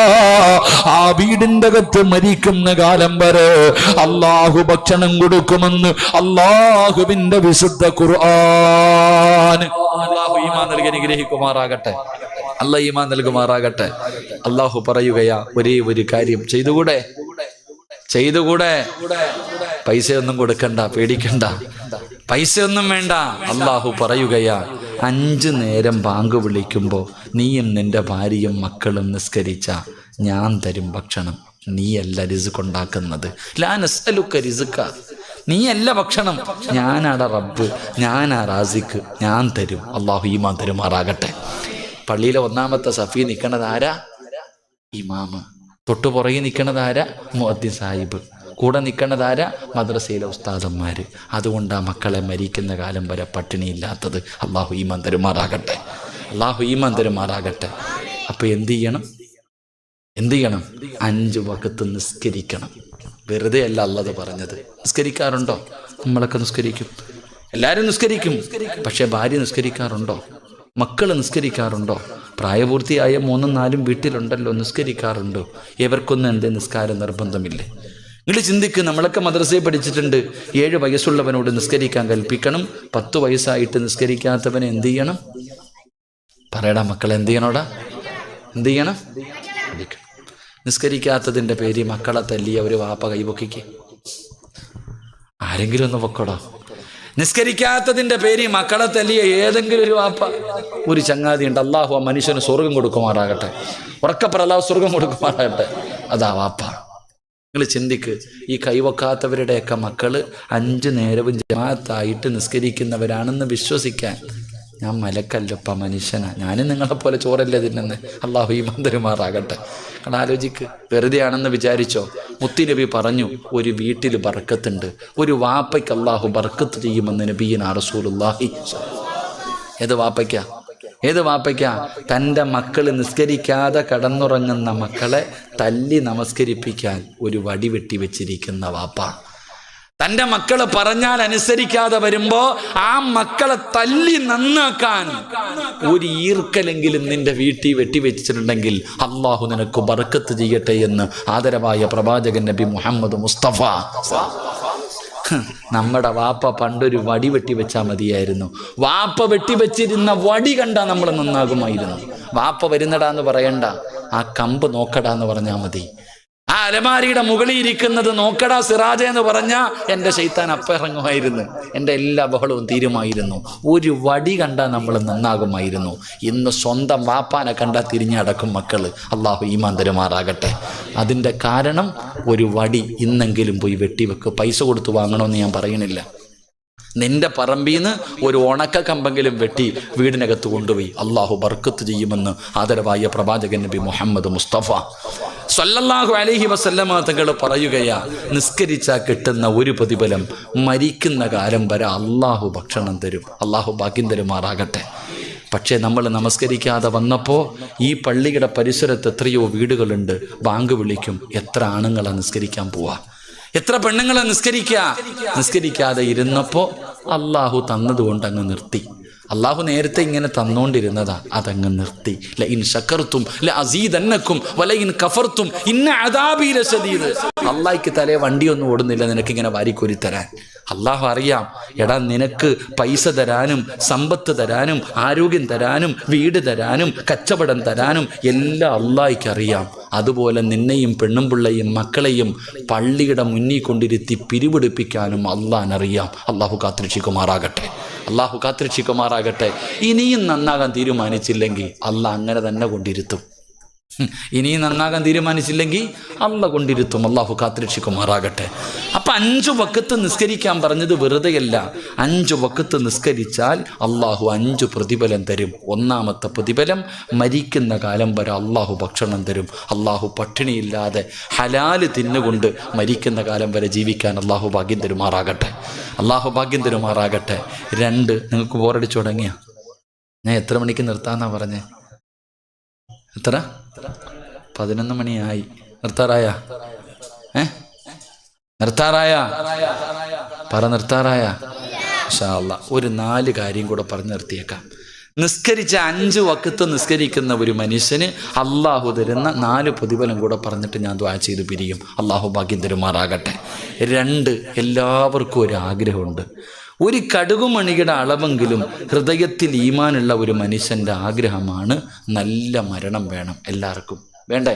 ആ വീടിന്റെ അകത്ത് മരിക്കുന്ന കാലം വരെ അള്ളാഹു ഭക്ഷണം കൊടുക്കുമെന്ന് അള്ളാഹുവിന്റെ വിശുദ്ധ ഖുർആൻ. അള്ളാഹു ഈമാൻ നൽകി അനുഗ്രഹിക്കുമാറാകട്ടെ, അള്ളാഹു ഈമാൻ നൽകുമാറാകട്ടെ. അള്ളാഹു പറയുകയാ, ഒരേ ഒരു കാര്യം ചെയ്തുകൂടെ? പൈസയൊന്നും കൊടുക്കണ്ട, പേടിക്കണ്ട, പൈസയൊന്നും വേണ്ട. അള്ളാഹു പറയുകയാ, 5 നേരം ബാങ്ക് വിളിക്കുമ്പോ നീയും നിന്റെ ഭാര്യയും മക്കളും നിസ്കരിച്ച ഞാൻ തരും ഭക്ഷണം. നീയല്ല റിസ്ക് ഉണ്ടാക്കുന്നത്. ലാ നസ്അലുക റിസ്ക, നീയല്ല ഭക്ഷണം, ഞാനാടാ റബ്ബ്, ഞാനാ റാസിക്ക്, ഞാൻ തരും. അള്ളാഹു ഈമാൻ തരുമാറാകട്ടെ. പള്ളിയിലെ 1ാമത്തെ സഫി നിൽക്കണത് ആരാ? ഇമാമ്. തൊട്ടു പുറകെ നിൽക്കണത് ആരാ? മുഅദ്ദിൻ സാഹിബ്. കൂടെ നിൽക്കണത് ആരാ? മദ്രസയിലെ ഉസ്താദന്മാര്. അതുകൊണ്ടാ മക്കളെ മരിക്കുന്ന കാലം വരെ പട്ടിണിയില്ലാത്തത്. അള്ളാഹു ഈമാൻ തരുമാറാകട്ടെ, അള്ളാഹു ഈമാൻ തരുമാറാകട്ടെ. അപ്പൊ എന്ത് ചെയ്യണം? 5 വഖത്ത് നിസ്കരിക്കണം. വെറുതെ അല്ല അല്ലാഹ് പറഞ്ഞത്. നിസ്കരിക്കാറുണ്ടോ? നമ്മളൊക്കെ നിസ്കരിക്കും, എല്ലാവരും നിസ്കരിക്കും. പക്ഷെ ഭാര്യ നിസ്കരിക്കാറുണ്ടോ? മക്കൾ നിസ്കരിക്കാറുണ്ടോ? പ്രായപൂർത്തിയായ 3ഉം 4ഉം വീട്ടിലുണ്ടല്ലോ, നിസ്കരിക്കാറുണ്ടോ? ഇവർക്കൊന്നും എൻ്റെ നിസ്കാരം നിർബന്ധമില്ലേ? നിങ്ങൾ ചിന്തിക്ക്. നമ്മളൊക്കെ മദ്രസയിൽ പഠിച്ചിട്ടുണ്ട്, 7 വയസ്സുള്ളവനോട് നിസ്കരിക്കാൻ കൽപ്പിക്കണം. 10 വയസ്സായിട്ട് നിസ്കരിക്കാത്തവനെ എന്ത് ചെയ്യണം? പറയടാ മക്കളെ, എന്ത് ചെയ്യണോടാ? എന്ത് ചെയ്യണം? നിസ്കരിക്കാത്തതിൻ്റെ പേര് മക്കളെ തല്ലിയ ഒരു വാപ്പ കൈപൊക്കിക്ക്. ആരെങ്കിലും ഒന്ന് പൊക്കടോ. നിസ്കരിക്കാത്തതിൻ്റെ പേര് മക്കളെ തല്ലിയ ഏതെങ്കിലും ഒരു വാപ്പ, ഒരു ചങ്ങാതി ഉണ്ട്. അള്ളാഹു ആ മനുഷ്യന് സ്വർഗം കൊടുക്കുമാറാകട്ടെ, ഉറക്കപ്പറ അല്ലാഹു സ്വർഗം കൊടുക്കുമാറാകട്ടെ. അതാ വാപ്പ. നിങ്ങൾ ചിന്തിക്ക്. ഈ കൈവക്കാത്തവരുടെയൊക്കെ മക്കള് 5 നേരവും ജമാഅത്തായിട്ട് നിസ്കരിക്കുന്നവരാണെന്ന് വിശ്വസിക്കാൻ ഞാൻ മലക്കല്ലപ്പ, മനുഷ്യനാ. ഞാനും നിങ്ങളെപ്പോലെ ചോറല്ലേ തിന്നുന്നത്. അള്ളാഹു ഈമാൻ തരുമാറാകട്ടെ. നിങ്ങൾ ആലോചിക്ക്. വെറുതെ ആണെന്ന് വിചാരിച്ചോ? മുത്തുനബി പറഞ്ഞു, ഒരു വീട്ടിൽ ബർക്കത്തുണ്ട്, ഒരു വാപ്പയ്ക്ക് അള്ളാഹു ബർക്കത്ത് ചെയ്യുമെന്ന് നബിയിനാ റസൂലുള്ളാഹി. ഏത് വാപ്പയ്ക്കാ? തൻ്റെ മക്കൾ നിസ്കരിക്കാതെ കടന്നുറങ്ങുന്ന മക്കളെ തല്ലി നമസ്കരിപ്പിക്കാൻ ഒരു വടി വെട്ടി വെച്ചിരിക്കുന്ന വാപ്പ. തൻ്റെ മക്കള് പറഞ്ഞാൽ അനുസരിക്കാതെ വരുമ്പോ ആ മക്കളെ തല്ലി നന്നാക്കാൻ ഒരു ഈർക്കലെങ്കിലും നിന്റെ വീട്ടിൽ വെട്ടിവെച്ചിട്ടുണ്ടെങ്കിൽ അള്ളാഹു നിനക്ക് ബർക്കത്ത് ചെയ്യട്ടെ എന്ന് ആദരവായ പ്രവാചകൻ നബി മുഹമ്മദ് മുസ്തഫ. നമ്മുടെ വാപ്പ പണ്ടൊരു വടി വെട്ടിവെച്ചാൽ മതിയായിരുന്നു. വാപ്പ വെട്ടിവെച്ചിരുന്ന വടി കണ്ടാൽ നമ്മൾ നന്നാകുമായിരുന്നു. വാപ്പ വരുന്നടാന്ന് പറയണ്ട, ആ കമ്പ് നോക്കടാന്ന് പറഞ്ഞാൽ മതി. ആ അലമാരിയുടെ മുകളിൽ ഇരിക്കുന്നത് നോക്കടാ സിറാജ എന്ന് പറഞ്ഞാൽ എൻ്റെ ശൈത്താൻ അപ്പിറങ്ങുമായിരുന്നു, എൻ്റെ എല്ലാ ബഹളവും തീരുമായിരുന്നു. ഒരു വടി കണ്ടാൽ നമ്മൾ നന്നാകുമായിരുന്നു. ഇന്ന് സ്വന്തം വാപ്പാനെ കണ്ടാൽ തിരിഞ്ഞടക്കും മക്കള്. അള്ളാഹു ഈമാൻ തരുമാറാകട്ടെ. അതിൻ്റെ കാരണം ഒരു വടി ഇന്നെങ്കിലും പോയി വെട്ടിവെക്ക്. പൈസ കൊടുത്ത് വാങ്ങണമെന്ന് ഞാൻ പറയണില്ല. നിന്റെ പറമ്പിൽ നിന്ന് ഒരു ഉണക്ക കമ്പെങ്കിലും വെട്ടി വീടിനകത്ത് കൊണ്ടുപോയി അള്ളാഹു ബർക്കത്ത് ചെയ്യുമെന്ന് ആദരവായ പ്രവാചകൻ നബി മുഹമ്മദ് മുസ്തഫ സല്ലല്ലാഹു അലൈഹി വസല്ലമ തങ്ങൾ പറയുകയാ, നിസ്കരിച്ചാൽ കിട്ടുന്ന ഒരു പ്രതിഫലം മരിക്കുന്ന കാലം വരെ അള്ളാഹു ഭക്ഷണം തരും. അള്ളാഹു ഭാഗ്യം തരുമാറാകട്ടെ. പക്ഷേ നമ്മൾ നമസ്കരിക്കാതെ വന്നപ്പോൾ ഈ പള്ളിയുടെ പരിസരത്ത് എത്രയോ വീടുകളുണ്ട്. ബാങ്ക് വിളിക്കും, എത്ര ആണുങ്ങളാണ് നിസ്കരിക്കാൻ പോവാ, എത്ര പെണ്ണുങ്ങളെ നിസ്കരിക്കാതെ ഇരുന്നപ്പോൾ അള്ളാഹു തന്നതുകൊണ്ട് അങ്ങ് നിർത്തി. അള്ളാഹു നേരത്തെ ഇങ്ങനെ തന്നോണ്ടിരുന്നതാ, അതങ്ങ് നിർത്തി. ലഇൻ ശകർതും ലഅസീദന്നകും വലഇൻ കഫർതും ഇന്ന അദാബി ലശദീദ്. അള്ളാഹിക്ക് തലേ വണ്ടിയൊന്നും ഓടുന്നില്ല നിനക്കിങ്ങനെ വാരിക്കോരി തരാൻ. അള്ളാഹു അറിയാം, എടാ നിനക്ക് പൈസ തരാനും സമ്പത്ത് തരാനും ആരോഗ്യം തരാനും വീട് തരാനും കച്ചവടം തരാനും എല്ലാം അള്ളാഹിക്ക് അറിയാം. അതുപോലെ നിന്നെയും പെണ്ണും പിള്ളയും മക്കളെയും പള്ളിയുടെ മുന്നിൽ കൊണ്ടിരുത്തി പിരിവെടുപ്പിക്കാനും അള്ളാഹിനറിയാം. അള്ളാഹു കാത്തിരക്ഷിക്കുമാറാകട്ടെ. ഇനിയും നന്നാകാൻ തീരുമാനിച്ചില്ലെങ്കിൽ അള്ളാഹ് അങ്ങനെ തന്നെ കൊണ്ടിരുത്തും. ഇനിയും നന്നാകാൻ തീരുമാനിച്ചില്ലെങ്കിൽ അള്ളാഹ് കൊണ്ടിരുത്തും. അള്ളാഹു കാത്തിരക്ഷിക്കുമാറാകട്ടെ. അപ്പൊ 5 വക്കത്ത് നിസ്കരിക്കാൻ പറഞ്ഞത് വെറുതെയല്ല. 5 വക്കത്ത് നിസ്കരിച്ചാൽ അള്ളാഹു 5 പ്രതിഫലം തരും. ഒന്നാമത്തെ പ്രതിഫലം, മരിക്കുന്ന കാലം വരെ അള്ളാഹു ഭക്ഷണം തരും. അള്ളാഹു പട്ടിണിയില്ലാതെ ഹലാല് തിന്നുകൊണ്ട് മരിക്കുന്ന കാലം വരെ ജീവിക്കാൻ അള്ളാഹു ഭാഗ്യം തരുമാറാകട്ടെ. 2, നിങ്ങൾക്ക് ബോറടിച്ചു തുടങ്ങിയ ഞാൻ എത്ര മണിക്ക് നിർത്താന്നാ പറഞ്ഞേ? എത്ര? 11 മണിയായി. നിർത്താറായ? നിർത്താറായ? ഇൻഷാ അല്ലാഹ് ഒരു 4 കാര്യം കൂടെ പറഞ്ഞു നിർത്തിയേക്കാം. നിസ്കരിച്ച 5 വക്കത്ത് നിസ്കരിക്കുന്ന ഒരു മനുഷ്യന് അള്ളാഹു തരുന്ന 4 പ്രതിഫലം കൂടെ പറഞ്ഞിട്ട് ഞാൻ ദുആ ചെയ്ത് പിരിയും. അള്ളാഹു ഭാഗ്യം തരുമാറാകട്ടെ. 2, എല്ലാവർക്കും ഒരു ആഗ്രഹമുണ്ട്. ഒരു കടുകുമണിയുടെ അളവെങ്കിലും ഹൃദയത്തിൽ ഈമാനുള്ള ഒരു മനുഷ്യൻ്റെ ആഗ്രഹമാണ് നല്ല മരണം വേണം. എല്ലാവർക്കും വേണ്ടേ?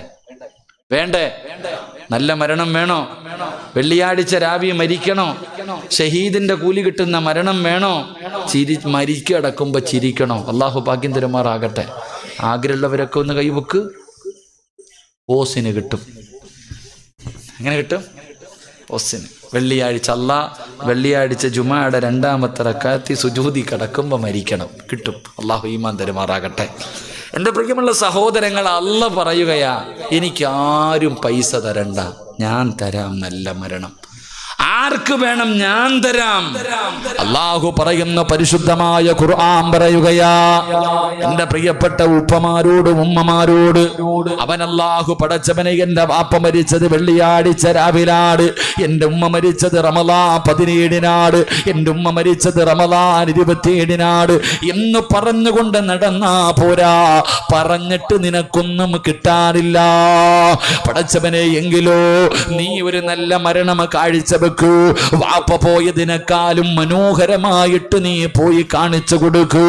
നല്ല മരണം വേണോ? വെള്ളിയാഴ്ച രാവിലെ മരിക്കണോ? ഷഹീദിന്റെ കൂലി കിട്ടുന്ന മരണം വേണോ? മരിക്കടക്കുമ്പോൾ ചിരിക്കണോ? അള്ളാഹു ഭാഗ്യം തരുമാറാകട്ടെ. ആഗ്രഹമുള്ളവരൊക്കെ ഒന്ന് കൈവെക്ക്. ഓസിന് കിട്ടും. എങ്ങനെ കിട്ടും? ഓസിന്. വെള്ളിയാഴ്ച ജുമായുടെ 2ാമത്തെ റക്അത്തിൽ സുജൂദി കിടക്കുമ്പോൾ മരിക്കണം. കിട്ടും. അള്ളാഹു ഈമാൻ തരുമാറാകട്ടെ. എൻ്റെ പ്രിയമുള്ള സഹോദരങ്ങൾ, അള്ളാഹ് പറയുകയാ, എനിക്കാരും പൈസ തരണ്ട, ഞാൻ തരാം നല്ല മരണം. ആർക്ക് വേണം? ഞാൻ തരാം. അള്ളാഹു പറയുന്ന പരിശുദ്ധമായ ഖുർആൻ പറയുകയാ, എന്റെ പ്രിയപ്പെട്ട ഉപ്പമാരോടും ഉമ്മമാരോട്, അവൻ അള്ളാഹു പടച്ചവനെ, എന്റെ വാപ്പ മരിച്ചത് വെള്ളിയാഴ്ച രാവിലാണ്, എന്റെ ഉമ്മ മരിച്ചത് റമളാൻ 17-നാണ്, എന്റെ ഉമ്മ മരിച്ചത് റമളാൻ 27-നാണ് എന്ന് പറഞ്ഞുകൊണ്ട് നടന്നാ പോരാ. പറഞ്ഞിട്ട് നിനക്കൊന്നും കിട്ടാനില്ല. പടച്ചവനെ, എങ്കിലോ നീ ഒരു നല്ല മരണം കാഴ്ചവെക്കൂ. വാപ്പ പോയതിനേക്കാളും മനോഹരമായിട്ട് നീ പോയി കാണിച്ചു കൊടുക്കൂ.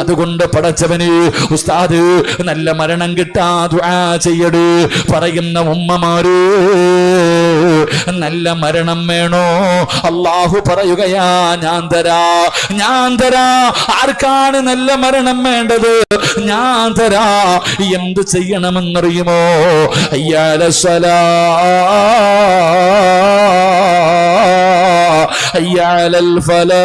അതുകൊണ്ട് പടച്ചവന്, ഉസ്താദ് നല്ല മരണം കിട്ടാ ദുആ ചെയ്യട് പറയുന്ന ഉമ്മമാര്, നല്ല മരണം വേണോ? അള്ളാഹു പറയുകയാ, ഞാൻ തരാ. ആർക്കാണ് നല്ല മരണം വേണ്ടത്? ഞാൻ തരാ. എന്ത് ചെയ്യണമെന്നറിയുമോ? അയ്യാലസ്സലാ, അയ്യാലൽ ഫലാ.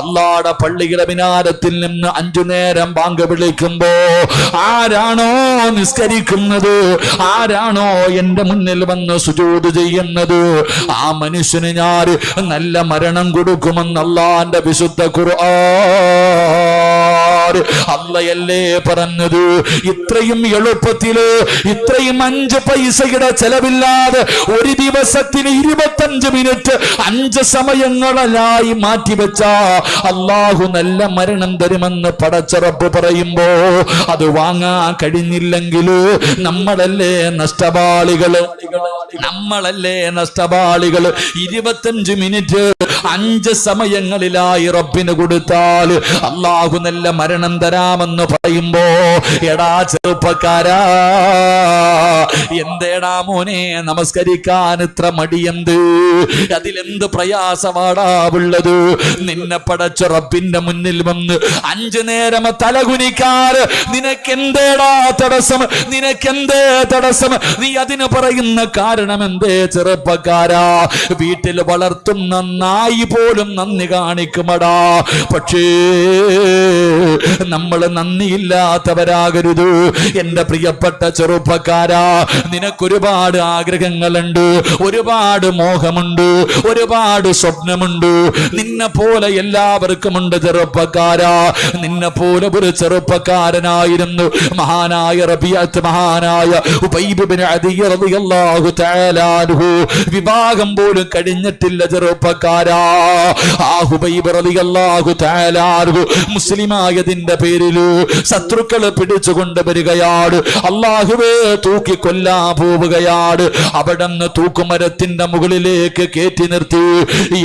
അള്ളാഹുവിന്റെ പള്ളിയുടെ മിനാരത്തിൽ നിന്ന് 5 നേരം ബാങ്ക് വിളിക്കുമ്പോ ആരാണോ നിസ്കരിക്കുന്നത്, ആരാണോ എന്റെ മുന്നിൽ വന്ന് സുജൂദ് ചെയ്യുന്നത്, ആ മനുഷ്യന് ഞാൻ നല്ല മരണം കൊടുക്കുമെന്ന് അല്ലാഹുവിന്റെ വിശുദ്ധ ഖുർആൻ. അല്ലാഹയല്ലേ പറഞ്ഞത്, ഇത്രയും എളുപ്പത്തില്, ഇത്രയും 5 പൈസയുടെ ചെലവില്ലാതെ ഒരു ദിവസത്തിന് 25 മിനിറ്റ് 5 സമയങ്ങളായി മാറ്റിവെച്ച അല്ലാഹു നല്ല മരണം തരുമെന്ന് പടച്ച റബ്ബ് പറയുമ്പോ അത് വാങ്ങാൻ കഴിഞ്ഞില്ലെങ്കിൽ നമ്മളല്ലേ നഷ്ടപാളികള്, നമ്മളല്ലേ നഷ്ടപാളികള്. 25 മിനിറ്റ് 5 സമയങ്ങളിലായി റബ്ബിന് കൊടുത്താൽ അല്ലാഹു നല്ല മരണം തരാമെന്ന് പറയുമ്പോ, എടാ ചെറുപ്പക്കാരാ, എന്തേടാ മോനെ നമസ്കരിക്കാൻ ഇത്ര മടിയെന്ത്, അതിലെന്ത് പ്രയാസമാടാ ഉള്ളത്? നിന്നെ പടച്ച റബ്ബിന്റെ മുന്നിൽ വന്ന് 5 നേരം തലകുനിക്കാറ് നിനക്കെന്തേടാ തടസ്സം, നിനക്കെന്തേ തടസ്സം? നീ അതിന് പറയുന്ന കാരണം എന്തേ ചെറുപ്പക്കാരാ? വീട്ടിൽ വളർത്തുന്ന നായി പോലും നന്ദി കാണിക്കുമടാ. പക്ഷേ നമ്മൾ നന്ദിയില്ലാത്തവരാകരുത്. എന്റെ പ്രിയപ്പെട്ട ചെറുപ്പക്കാരാ, നിനക്കൊരുപാട് ആഗ്രഹങ്ങളുണ്ട്, ഒരുപാട് മോഹമുണ്ട്, ഒരുപാട് സ്വപ്നമുണ്ട്. നിന്നെ പോലെ എല്ലാവർക്കുമുണ്ട് ചെറുപ്പക്കാരാ. നിന്നെ പോലെ ഒരു ചെറുപ്പക്കാരനായിരുന്നു മഹാനായ റബീഅത്ത്, മഹാനായ ഉബൈബ് ഇബ്നു അദി റളിയല്ലാഹു തആല അൻഹു. വിവാഹം പോലും കഴിഞ്ഞിട്ടില്ല ചെറുപ്പക്കാരാ. ആ ഉബൈബ് റളിയല്ലാഹു തആല അൻഹു മുസ്ലിമായതിന്റെ പേരിൽ ശത്രുക്കൾ പിടിച്ചുകൊണ്ട് വരികയാണ്. അല്ലാഹുവേ തൂക്കി കൊല്ലാൻ പോവുകയാണ്. അവിടുന്ന് തൂക്കുമരത്തിന്റെ മുകളിലേക്ക് കയറ്റി നിർത്തി.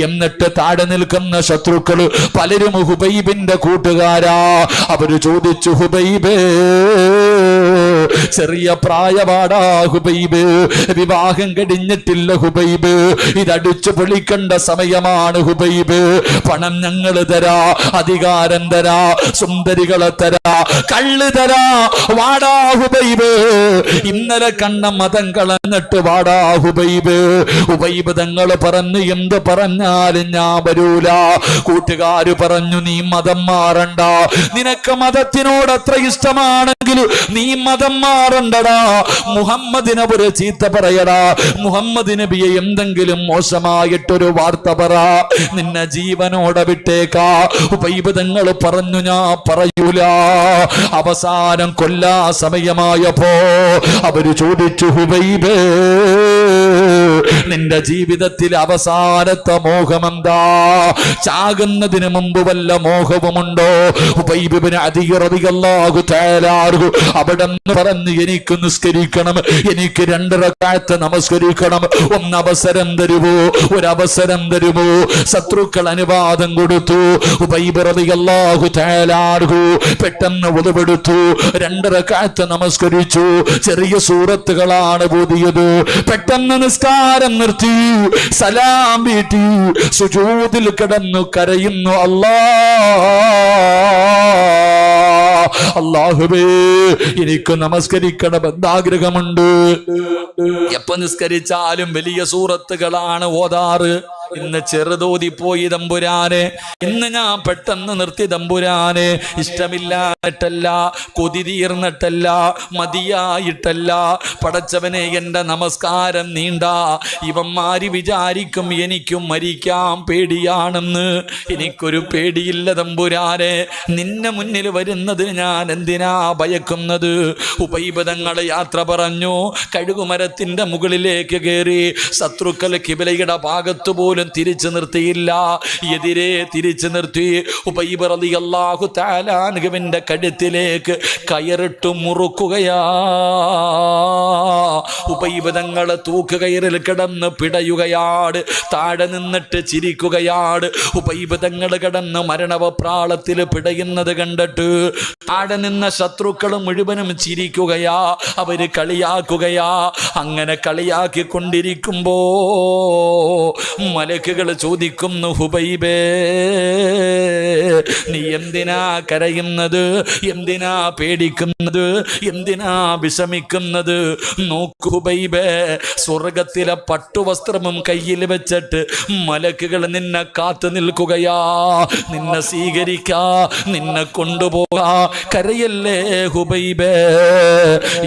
എന്നിട്ട് താഴെ നിൽക്കുന്ന ശത്രുക്കൾ പലരും ഹുബൈബിന്റെ കൂട്ടുകാരാ. അവര് ചോദിച്ചു, ഹുബൈബേ, ചെറിയ പ്രായപാടാ ഹുബൈബ്, വിവാഹം കഴിഞ്ഞിട്ടില്ല ഹുബൈബ്, ഇതടിച്ചു പൊളിക്കേണ്ട സമയമാണ് ഹുബൈബ്. പണം ഞങ്ങൾ തരാ, അധികാരം തരാ, സുന്ദരികളെ തരാ, കള്ള് തരാ, വാടാ ഹുബൈബ്, ഇന്നലെ കണ്ട മതം കളഞ്ഞിട്ട് വാടാ ഹുബൈബ്. ഹുബൈബ് തങ്ങൾ പറഞ്ഞു, എന്ത് പറഞ്ഞാലും ഞാൻ വരൂല. കൂട്ടുകാര് പറഞ്ഞു, നീ മതം മാറണ്ട, നിനക്ക് മതത്തിനോട് അത്ര ഇഷ്ടമാണെങ്കിൽ നീ മതം മാറണ്ടടാ. മുഹമ്മദിനെ ഒരു ചീത്ത പറയടാ, മുഹമ്മദ് നബിയെ എന്തെങ്കിലും മോശമായിട്ടൊരു വാർത്ത പറ, നിന്നെ ജീവനോടെ വിട്ടേക്കാ. ഹുബൈബ് തങ്ങൾ പറഞ്ഞു, ഞാൻ പറയൂല. അവസാനം കൊല്ലാ സമയമായപ്പോ അവര് ചോദിച്ചു, ഹുബൈബേ, നിന്റെ ജീവിതത്തിൽ അവസാനത്തെ മോഹമെന്താ? ചാകുന്നതിന് മുമ്പ് വല്ല മോഹവുമുണ്ടോ? ഹുബൈബ് ഇബ്നു അദി റളിയല്ലാഹു തആല അൻഹു അവിടെന്ന് പറഞ്ഞു, എനിക്ക് നിസ്കരിക്കണം, എനിക്ക് 2 റക്അത്ത് നമസ്കരിക്കണം, ഒന്ന് അവസരം തരുമോ, ഒരു അവസരം തരുമോ? ശത്രുക്കൾ അനുവാദം കൊടുത്തു. ഹുബൈബ് റളിയല്ലാഹു തആല അൻഹു പെട്ടെന്ന് ഉളുവെടുത്തു, 2 റക്അത്ത് നമസ്കരിച്ചു. ചെറിയ സൂറത്തുകളാണ് ഓതിയത്. പെട്ടെന്ന് നിസ്കാരം നിർത്തി, സലാം വീട്ടി, സുജൂദിൽ കിടന്നു കരയുന്നു, അല്ലാഹുവേ, എനിക്ക് നമസ്കരിക്കണമെന്ന് ആഗ്രഹമുണ്ട്. എപ്പോ നിസ്കരിച്ചാലും വലിയ സൂറത്തുകളാണ് ഓതാറ്. ഇന്ന് ചെറുതോതിപ്പോയി തമ്പുരാനെ, ഇന്ന് ഞാൻ പെട്ടെന്ന് നിർത്തി തമ്പുരാനെ. ഇഷ്ടമില്ലായിട്ടല്ല, കൊതി തീർന്നിട്ടല്ല, മതിയായിട്ടല്ല. പടച്ചവനെ, എന്റെ നമസ്കാരം നീണ്ട. ഇവന്മാര് വിചാരിക്കും എനിക്കും മരിക്കാൻ പേടിയാണെന്ന്. എനിക്കൊരു പേടിയില്ല തമ്പുരാനെ. നിന്നെ മുന്നിൽ വരുന്നത് ഞാൻ എന്തിനാ ഭയക്കുന്നത്? ഹുബൈബ് തങ്ങൾ യാത്ര പറഞ്ഞു. കഴുകുമരത്തിന്റെ മുകളിലേക്ക് കയറി. ശത്രുക്കൾ കിബിലയുടെ ഭാഗത്തു പോലും തിരിച്ചു നിർത്തിയില്ല, എതിരെ തിരിച്ചു നിർത്തി. ഹുബൈബ് റളിയല്ലാഹു തആല അൻഹുവിന്റെ കഴുത്തിലേക്ക് കയറിട്ട് മുറുക്കുകയാ. ഹുബൈബ് തങ്ങൾ തൂക്കുകയറിൽ കിടന്ന് പിടയുകയാണ്. താഴെ നിന്നിട്ട് ചിരിക്കുകയാണ്. ഹുബൈബ് തങ്ങൾ കിടന്ന് മരണവപ്രാളത്തിൽ പിടയുന്നത് കണ്ടിട്ട് താഴെ നിന്ന ശത്രുക്കൾ മുഴുവനും ചിരിക്കുകയാ, അവര് കളിയാക്കുകയാ. അങ്ങനെ കളിയാക്കിക്കൊണ്ടിരിക്കുമ്പോ മലക്കുകൾ ചോദിക്കുന്നു, ഹുബൈബേ നീ എന്തിനാ കരയുന്നത്, എന്തിനാ പേടിക്കുന്നത്, എന്തിനാ വിഷമിക്കുന്നത്? നോക്കൂ ഹുബൈബേ, സ്വർഗത്തിലെ പട്ടുവസ്ത്രവും കയ്യിൽ വെച്ചിട്ട് മലക്കുകൾ നിന്നെ കാത്തു നിൽക്കുകയാ, നിന്നെ സ്വീകരിക്കാ, നിന്നെ കൊണ്ടുപോകാ. കരയല്ലേ ഹുബൈബേ.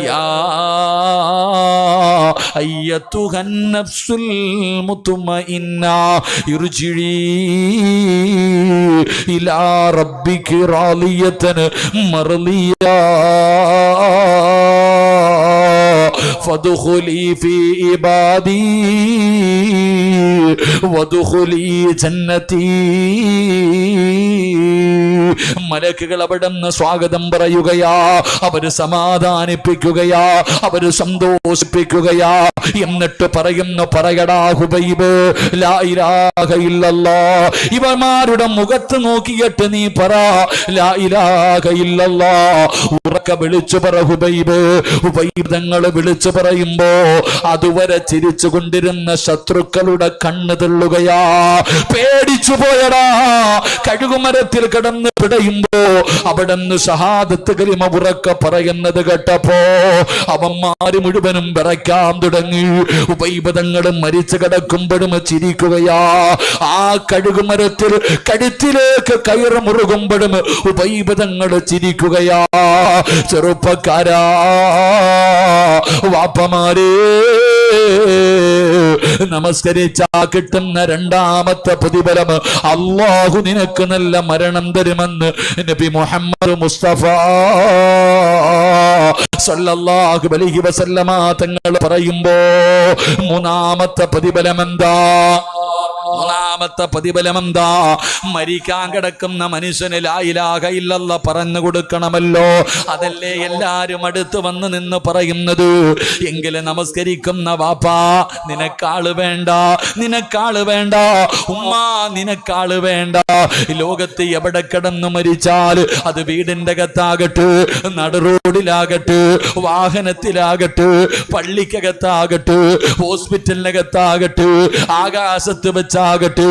യാ അയ്യത്തുഹൻ നഫ്സുൽ മുത്മഇന്ന ഇർജിഇ ഇലാ റബ്ബികി റാളിയതൻ മർളിയാ ഫദ്ഖുലി ഫീ ഇബാദി വദ്ഖുലി ജന്നതി. മലക്കുകൾ അവിടുന്ന് സ്വാഗതം പറയുകയാ, അവര് സമാധാനിപ്പിക്കുകയാ, അവര് സന്തോഷിപ്പിക്കുകയാ. എന്നിട്ട് പറയുന്നു, പറയടാ ഹുബൈബ്, ലാ ഇലാഹ ഇല്ലല്ലാഹ്. ഇവന്മാരുടെ മുഖത്ത് നോക്കിയിട്ട് നീ പറ, ലാ ഇലാഹ ഇല്ലല്ലാഹ്. ഉറക്കെ വിളിച്ചു പറ ഹുബൈബ്. ഹുബൈബ് തങ്ങൾ വിളിച്ചു പറയുമ്പോ അതുവരെ ചിരിച്ചു കൊണ്ടിരുന്ന ശത്രുക്കളുടെ കണ്ണ് തെള്ളുകയാ. പേടിച്ചു പോയടാ. കഴുകുമരത്തിൽ കിടന്ന് പിടയുമ്പോ അവിടുന്ന് ഷഹാദത്ത് കലിമ ഉറക്കെ പറയുന്നത് കേട്ടപ്പോ അവന്മാര് മുഴുവനും വിറയ്ക്കാൻ തുടങ്ങി. ഹുബൈബ് തങ്ങൾ മരിച്ചു കിടക്കുമ്പോഴും ചിരിക്കുകയാ. ആ കഴുകുമരത്തിൽ കഴുത്തിലേക്ക് കയറ് മുറുകുമ്പോഴും ഹുബൈബ് തങ്ങൾ ചിരിക്കുകയാ. ചെറുപ്പക്കാരാ, വാപ്പമാരേ, നമസ്കരിച്ചാ കിട്ടുന്ന രണ്ടാമത്തെ പ്രതിഫലം അല്ലാഹു നിനക്ക് നല്ല മരണം തരുമെന്ന് നബി മുഹമ്മദ് മുസ്തഫ സല്ലല്ലാഹു അലൈഹി വസല്ലമ തങ്ങൾ പറയുമ്പോ മൂന്നാമത്തെ പ്രതിഫലം എന്താ? മൂന്നാമത്തെ പ്രതിഫലം എന്താ? മരിക്കാൻ കിടക്കുന്ന മനുഷ്യന് ലാ ഇലാഹ ഇല്ലല്ലാഹ് പറഞ്ഞു കൊടുക്കണമല്ലോ. അതല്ലേ എല്ലാരും അടുത്ത് വന്ന് നിന്ന് പറയുന്നത്. എങ്കിലും നമസ്കരിക്കുന്ന വാപ്പാ, നിനക്കാള് വേണ്ട, നിനക്കാള് വേണ്ട. ഉമ്മ, നിനക്കാള് വേണ്ട. ലോകത്ത് എവിടെ കിടന്ന് മരിച്ചാൽ അത് വീടിന്റെ അകത്താകട്ടെ, നടുറോഡിലാകട്ടെ, വാഹനത്തിലാകട്ടെ, പള്ളിക്കകത്താകട്ടെ, ഹോസ്പിറ്റലിനകത്താകട്ടെ, ആകാശത്ത് വെച്ചാകട്ടെ,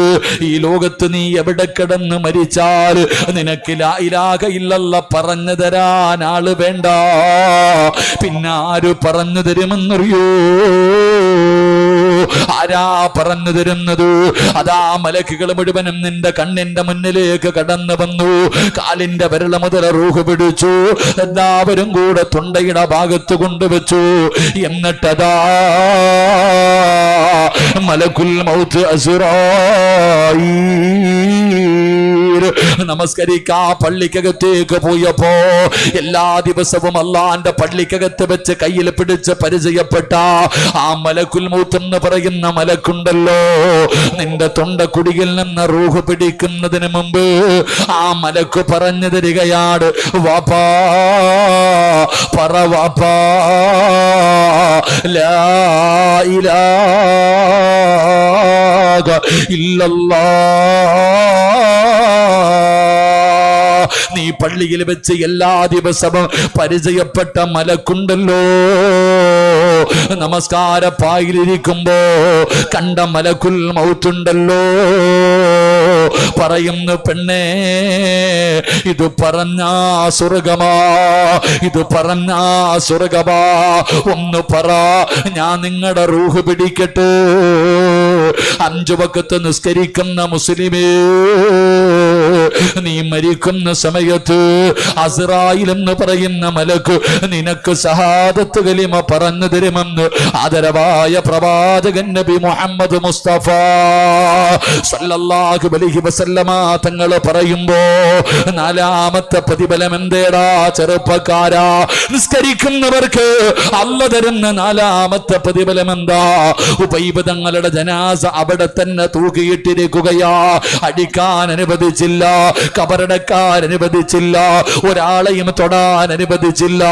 ഈ ലോകത്ത് നീ എവിടെ കിടന്ന് മരിച്ചാൽ നിനക്ക് ലാ ഇലാഹ ഇല്ലല്ലാഹ് പറഞ്ഞു തരാൻ ആള് വേണ്ട. പിന്നെ ആര് പറഞ്ഞു തരുമെന്നറിയോ? ആരാ പറഞ്ഞു തരുന്നത്? അതാ മലക്കുകൾ മുഴുവനും നിന്റെ കണ്ണിന്റെ മുന്നിലേക്ക് കടന്നു വന്നു. കാലിന്റെ വിരൽ മുതൽ റൂഹ് പിടിച്ചു. എല്ലാവരും കൂടെ തൊണ്ടയുടെ ഭാഗത്ത് കൊണ്ടുവച്ചു. എന്നിട്ടതാ മലക്കുൽ മൗത്ത് അസ്റായീൽ നമസ്കരിക്കാ പള്ളിക്കകത്തേക്ക് പോയപ്പോ എല്ലാ ദിവസവും അള്ളാന്റെ പള്ളിക്കകത്ത് വെച്ച് കയ്യിൽ പിടിച്ച് പരിചയപ്പെട്ട ആ മലക്കുൽ മൗത്ത് എന്ന് പറയുന്ന മലക്കുണ്ടല്ലോ, നിന്റെ തൊണ്ടക്കുടിയിൽ നിന്ന് റൂഹ് പിടിക്കുന്നതിന് മുമ്പ് ആ മലക്ക് പറഞ്ഞു തരികയാണ്, വാപ്പാ പറ വാപ്പാ ലാ ഇലാഹ ഇല്ലല്ലാഹ്. നീ പള്ളിയിൽ വെച്ച് എല്ലാ ദിവസവും പരിചയപ്പെട്ട മലക്കുണ്ടല്ലോ, നമസ്കാര പായിലിരിക്കുമ്പോ കണ്ട മലക്കുൽ മൗത്തുണ്ടല്ലോ, പറയുന്നു, പെണ്ണേ ഇത് പറഞ്ഞാ സ്വർഗമാ, ഇത് പറഞ്ഞാ സ്വർഗമാ. ഒന്ന് പറ, ഞാൻ നിങ്ങളുടെ റൂഹ് പിടിക്കട്ടെ. 5 വഖത്ത് നിസ്കരിക്കുന്ന മുസ്ലിമേ, നീ മരിക്കുന്ന സമയത്ത് അസ്റായിൽ എന്ന് പറയുന്ന മലക്ക് നിനക്ക് ഷഹാദത്ത് കലിമ പറഞ്ഞു തരുമെന്ന് ആദരവായ പ്രവാചകൻ നബി മുഹമ്മദ് മുസ്തഫ സല്ലല്ലാഹു അലൈഹി വസല്ലമ തങ്ങൾ പറയുമ്പോ 4ാമത്തെ പ്രതിഫലം എന്തേടാ ചെറുപ്പക്കാരാ? നിസ്കരിക്കുന്നവർക്ക് അല്ലാഹു തരുന്ന 4ാമത്തെ പ്രതിഫലം എന്താ? ഉബൈബ് തങ്ങളുടെ ജനാസ അവിടെ തന്നെ തൂക്കിയിട്ടിരിക്കുകയാ. അടിക്കാൻ അനുവദിച്ചില്ല, കബറടക്കാൻ അനുവദിച്ചില്ല, ഒരാളെയും തൊടാൻ അനുവദിച്ചില്ല.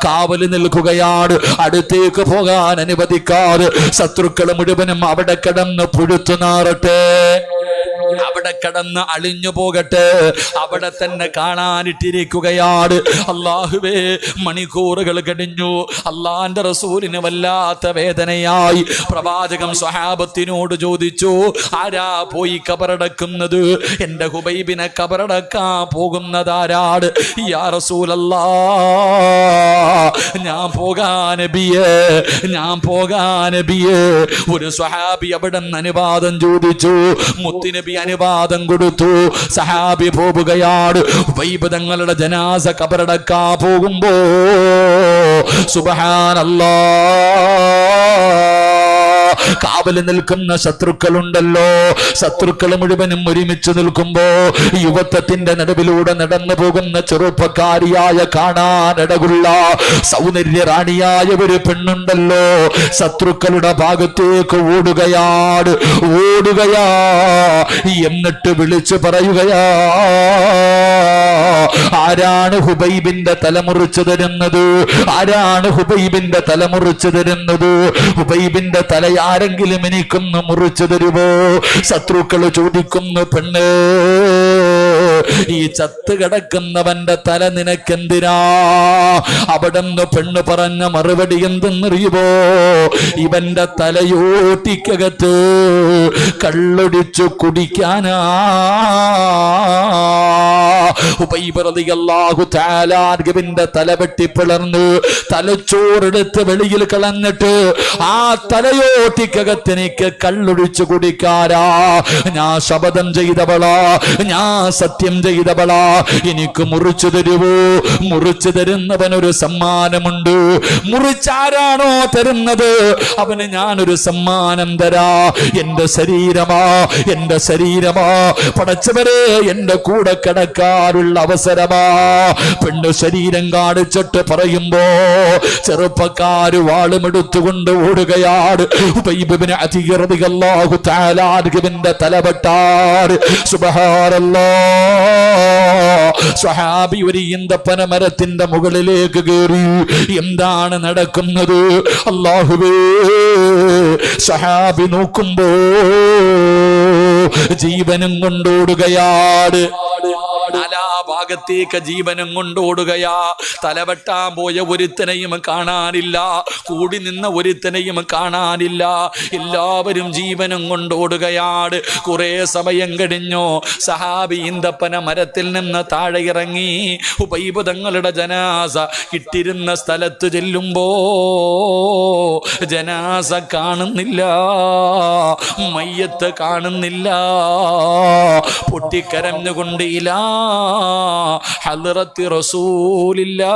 കാവല് നിൽക്കുകയാണ്, അടുത്തേക്ക് പോകാൻ അനുവദിക്കാതെ. ശത്രുക്കൾ മുഴുവനും അവിടെ കിടന്ന് പുഴുത്തു നാറട്ടെ. അവിടെ കിടന്ന് അളിഞ്ഞു പോകട്ടെ, അവിടെ തന്നെ കാണാനിട്ടിരിക്കുകയാണ്. അല്ലാഹുവേ, മണിക്കൂറുകൾ കഴിഞ്ഞു. അള്ളാന്റെ റസൂലിന് വല്ലാത്ത വേദനയായി. പ്രവാചകൻ സ്വഹാബത്തിനോട് ചോദിച്ചു, ആരാ പോയി കബറടക്കുന്നത്? എന്റെ ഹുബൈബിനെ കബറടക്കാൻ പോകുന്നതാരാണ്? യാ റസൂലല്ലാഹ്, ഞാൻ പോകാൻ നബിയേ, ഞാൻ പോകാൻ നബിയേ. ഒരു സ്വഹാബി അവിടെ നിന്ന് അനുവാദം ചോദിച്ചു. മുത്തുനബി അനുവാദം കൊടുത്തു. സഹാബി പോവുകയാണ്. ഹുബൈബ് തങ്ങളുടെ ജനാസ കബറടക്കാൻ പോകുമ്പോ സുബ്ഹാനല്ലാഹ്, കാവല് നിൽക്കുന്ന ശത്രുക്കളുണ്ടല്ലോ, ശത്രുക്കൾ മുഴുവനും ഒരുമിച്ച് നിൽക്കുമ്പോ യുവത്വത്തിന്റെ നടുവിലൂടെ നടന്നു പോകുന്ന ചെറുപ്പക്കാരിയായ കാണാനിടകുള്ള സൗന്ദര്യ റാണിയായ ഒരു പെണ്ണുണ്ടല്ലോ, ശത്രുക്കളുടെ ഭാഗത്തേക്ക് ഓടുകയാണ്. എന്നിട്ട് വിളിച്ചു പറയുകയാ, ആരാണ് ഹുബൈബിന്റെ തലമുറിച്ചു തരുന്നത്? ആരാണ് ഹുബൈബിന്റെ തലമുറിച്ചു തരുന്നത്? ഹുബൈബിന്റെ തല ആരെങ്കിലും എനിക്കൊന്ന് മുറിച്ചു തരുമോ? ശത്രുക്കൾ ചോദിക്കുന്നു, പെണ്ണ്, ഈ ചത്ത് കിടക്കുന്നവന്റെ തല നിനക്കെന്തിനാ? അവിടെന്ന് പെണ്ണ് പറഞ്ഞ മറുപടി എന്തെന്നറിയുമോ? ഇവന്റെ തലയോട്ടിക്കകത്ത് കള്ളൊടിച്ചു കുടിക്കാനാ. ഹുബൈബ് റളിയല്ലാഹു തആല അൻഹുവിന്റെ തല വെട്ടിപ്പിളർന്നു, തലച്ചോറെടുത്ത് വെളിയിൽ കളഞ്ഞിട്ട് ആ തലയോട്ടിക്കകത്ത് എനിക്ക് കള്ളൊഴിച്ചു കുടിക്കാരാ. ഞാൻ ശപഥം ചെയ്തവളാ, ഞാൻ സത്യം ചെയ്തവളാ, എനിക്ക് മുറിച്ചു തരുവോ? മുറിച്ചു തരുന്നവനൊരു സമ്മാനമുണ്ട്. മുറിച്ചാരാണോ തരുന്നത് അവന് ഞാനൊരു സമ്മാനം തരാ. എന്റെ ശരീരമാ, എന്റെ ശരീരമാ. പടച്ചവരെ, എന്റെ കൂടെ കിടക്കാറുള്ള അവസരമാ. പെണ്ണ് ശരീരം കാണിച്ചിട്ട് പറയുമ്പോ ചെറുപ്പക്കാര് വാളുമെടുത്തുകൊണ്ട് ഓടുകയാണ്. ഹുബൈബ് ഇബ്നു അദീയ് റളിയല്ലാഹു തആല അൻഹുവിന്റെ തലവെട്ടാറ്. സുബ്ഹാനല്ലാഹ്, സ്വഹാബി ഒരു ഈന്തപ്പന മരത്തിന്റെ മുകളിലേക്ക് കയറി. എന്താണ് നടക്കുന്നത്? അല്ലാഹുവേ, സ്വഹാബി നോക്കുമ്പോ ജീവനും കൊണ്ടോടുകയാണ്. നാലാ ഭാഗത്തേക്ക് ജീവനും കൊണ്ടോടുകയാ. തലവെട്ടാൻ പോയ ഒരുത്തനെയും കാണാനില്ല, കൂടി നിന്ന ഒരുത്തനെയും കാണാനില്ല. എല്ലാവരും ജീവനും കൊണ്ടോടുകയാണ്. കുറെ സമയം കഴിഞ്ഞു. സഹാബി ഈന്തപ്പന മരത്തിൽ നിന്ന് താഴെ ഇറങ്ങി. ഹുബൈബ് തങ്ങളുടെ ജനാസ ഇട്ടിരുന്ന സ്ഥലത്ത് ചെല്ലുമ്പോ ജനാസ കാണുന്നില്ല, മയ്യത്ത് കാണുന്നില്ല. പൊട്ടിക്കരഞ്ഞുകൊണ്ട് ഇലാ ഹദ്റത്തി റസൂലില്ലാഹ്,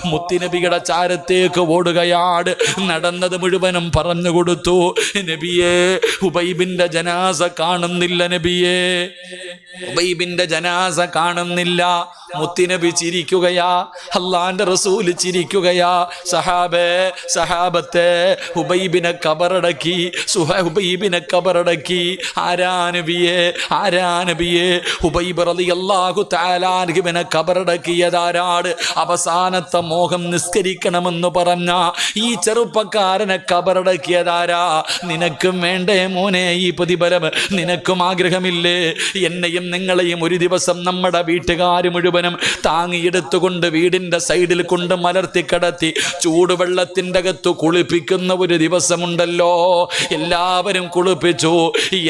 മുത്തുനബിയുടെ ചാരത്തേക്ക് ഓടുകയാണ്. നടന്നത് മുഴുവനും പറഞ്ഞു കൊടുത്തു. നബിയേ, ഹുബൈബിന്റെ ജനാസ കാണുന്നില്ല. നബിയേ, ഹുബൈബിന്റെ ജനാസ കാണുന്നില്ല. മുത്തുനബി ചിരിക്കുകയാ, അല്ലാഹുവിന്റെ റസൂൽ ചിരിക്കുകയാ. സഹാബേ, സഹാബത്തെ, ഹുബൈബിനെ കബറടക്കി, ഹുബൈബിനെ കബറടക്കി. ആരാ നബിയേ, ആരാ നബിയേ? ഹുബൈബ് റളിയല്ലാഹു തആല അൻഹുവിനെ കബറടക്കിയതാരാണ്? അവസാനത്തെ മോഹം നിസ്കരിക്കണമെന്ന് പറഞ്ഞ ഈ ചെറുപ്പക്കാരനെ കബറടക്കിയതാരാ? നിനക്കും വേണ്ടേ മോനെ ഈ പ്രതിഫലം? നിനക്കും ആഗ്രഹമില്ലേ? എന്നെയും നിങ്ങളെയും ഒരു ദിവസം നമ്മുടെ വീട്ടുകാർ മുഴുവനും താങ്ങിയെടുത്തുകൊണ്ട് വീടിന്റെ സൈഡിൽ കൊണ്ട് മലർത്തി കിടത്തി ചൂടുവെള്ളത്തിൻ്റെ അകത്ത് കുളിപ്പിക്കുന്ന ഒരു ദിവസമുണ്ടല്ലോ. എല്ലാവരും കുളിപ്പിച്ചു.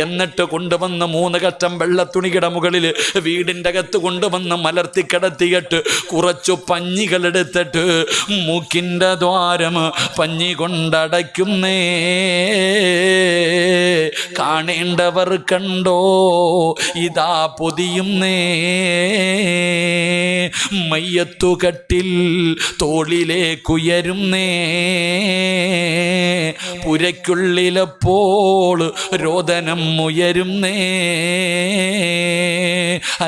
എന്നിട്ട് കൊണ്ടുവന്ന് 3 കറ്റം വെള്ളത്തുണിയുടെ മുകളിൽ വീടിൻ്റെ അകത്ത് കൊണ്ടുവന്ന് മലർത്തി കിടത്തിയിട്ട് കുറച്ചു പഞ്ഞികൾ എടുത്തിട്ട് മൂക്കിൻ്റെ ദ്വാരം പഞ്ഞി കൊണ്ടടയ്ക്കുന്നേ. കാണേണ്ടവർ കണ്ടോ, ഇതാ പൊതിയുന്നേ. മയ്യത്തുകട്ടിൽ തോളിലേക്കുയരുന്നേ. പുരയ്ക്കുള്ളിലപ്പോൾ രോദനം ഉയരുന്നേ.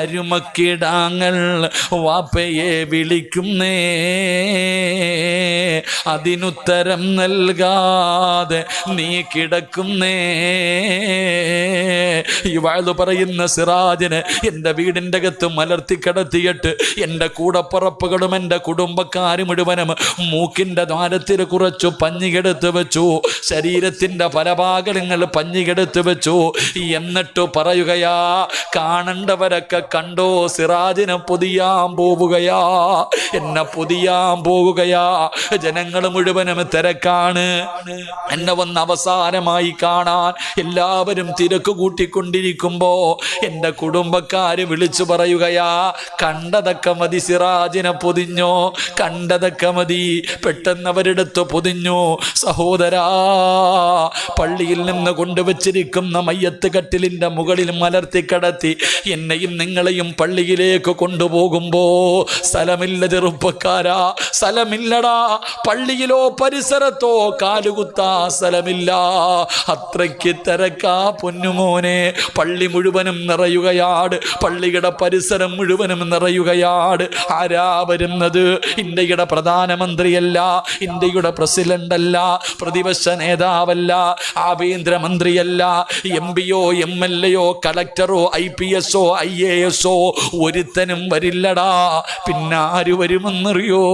അരുമക്കിടാങ്ങൾ വാപ്പയെ വിളിക്കുന്നേ. അതിനുത്തരം നൽകാതെ നീ കിടക്കുന്നേ. ഈ വഅദ് പറയുന്ന സിറാജിനെ എൻ്റെ വീടിൻ്റെ അകത്ത് മലർത്തി കിടത്തിയിട്ട് എൻ്റെ കൂടപ്പുറപ്പുകളും എൻ്റെ കുടുംബക്കാരും മുഴുവനും മൂക്കിൻ്റെ ദ്വാരത്തിൽ കുറച്ചു പഞ്ഞികെടുത്ത് വെച്ചു, ശരീരത്തിൻ്റെ പല ഭാഗങ്ങൾ പഞ്ഞികെടുത്ത് വെച്ചു. എന്നിട്ട് പറയുകയാ, കാണേണ്ടവരൊക്കെ കണ്ടോ, സിറാജിനെ പൊതിയാൻ പോവുകയാ, എന്നെ പൊതിയാൻ പോവുകയാ. ജനങ്ങൾ മുഴുവനും തിരക്കാണ്, എന്നെ വന്ന് അവസാനമായി കാണാൻ എല്ലാവരും തിരക്ക് കൂട്ടിക്കൊണ്ടിരിക്കുമ്പോ എൻ്റെ കുടുംബക്കാര് വിളിച്ചു പറയുകയാ, കണ്ടതൊക്കെ മതി, സിറാജിനെ പൊതിഞ്ഞോ, കണ്ടതൊക്കെ മതി. പെട്ടെന്ന് അവരെടുത്ത് പൊതിഞ്ഞു. സഹോദരാ, പള്ളിയിൽ നിന്ന് കൊണ്ടുവച്ചിരിക്കുന്ന മയ്യത്ത് കട്ടിലിൻ്റെ മുകളിൽ മലർത്തി കടത്തി എന്നെയും നിങ്ങളെയും പള്ളിയിലേക്ക് കൊണ്ടുപോകുമ്പോ സ്ഥലമില്ല ചെറുപ്പക്കാരാ, സ്ഥലമില്ലടാ. പള്ളിയിലോ പരിസരത്തോ കാലുകുത്താ സ്ഥലമില്ല, അത്രയ്ക്ക് തിരക്കാ പൊന്നുമോനെ. പള്ളി മുഴുവനും നിറയുകയാണ്, പള്ളിയുടെ പരിസരം മുഴുവനും നിറയുകയാണ്. ആരാ വരുന്നത്? ഇന്ത്യയുടെ പ്രധാനമന്ത്രിയല്ല, ഇന്ത്യയുടെ പ്രസിഡന്റ് അല്ല, പ്രതിപക്ഷ നേതാവല്ല, ആഭ്യന്തരമന്ത്രിയല്ല, MP-യോ MLA-യോ കളക്ടറോ IPS-ഓ IAS-ഓ ഒരുത്തനും വരില്ലടാ. പിന്നെ ആര് വരുമെന്നറിയോ?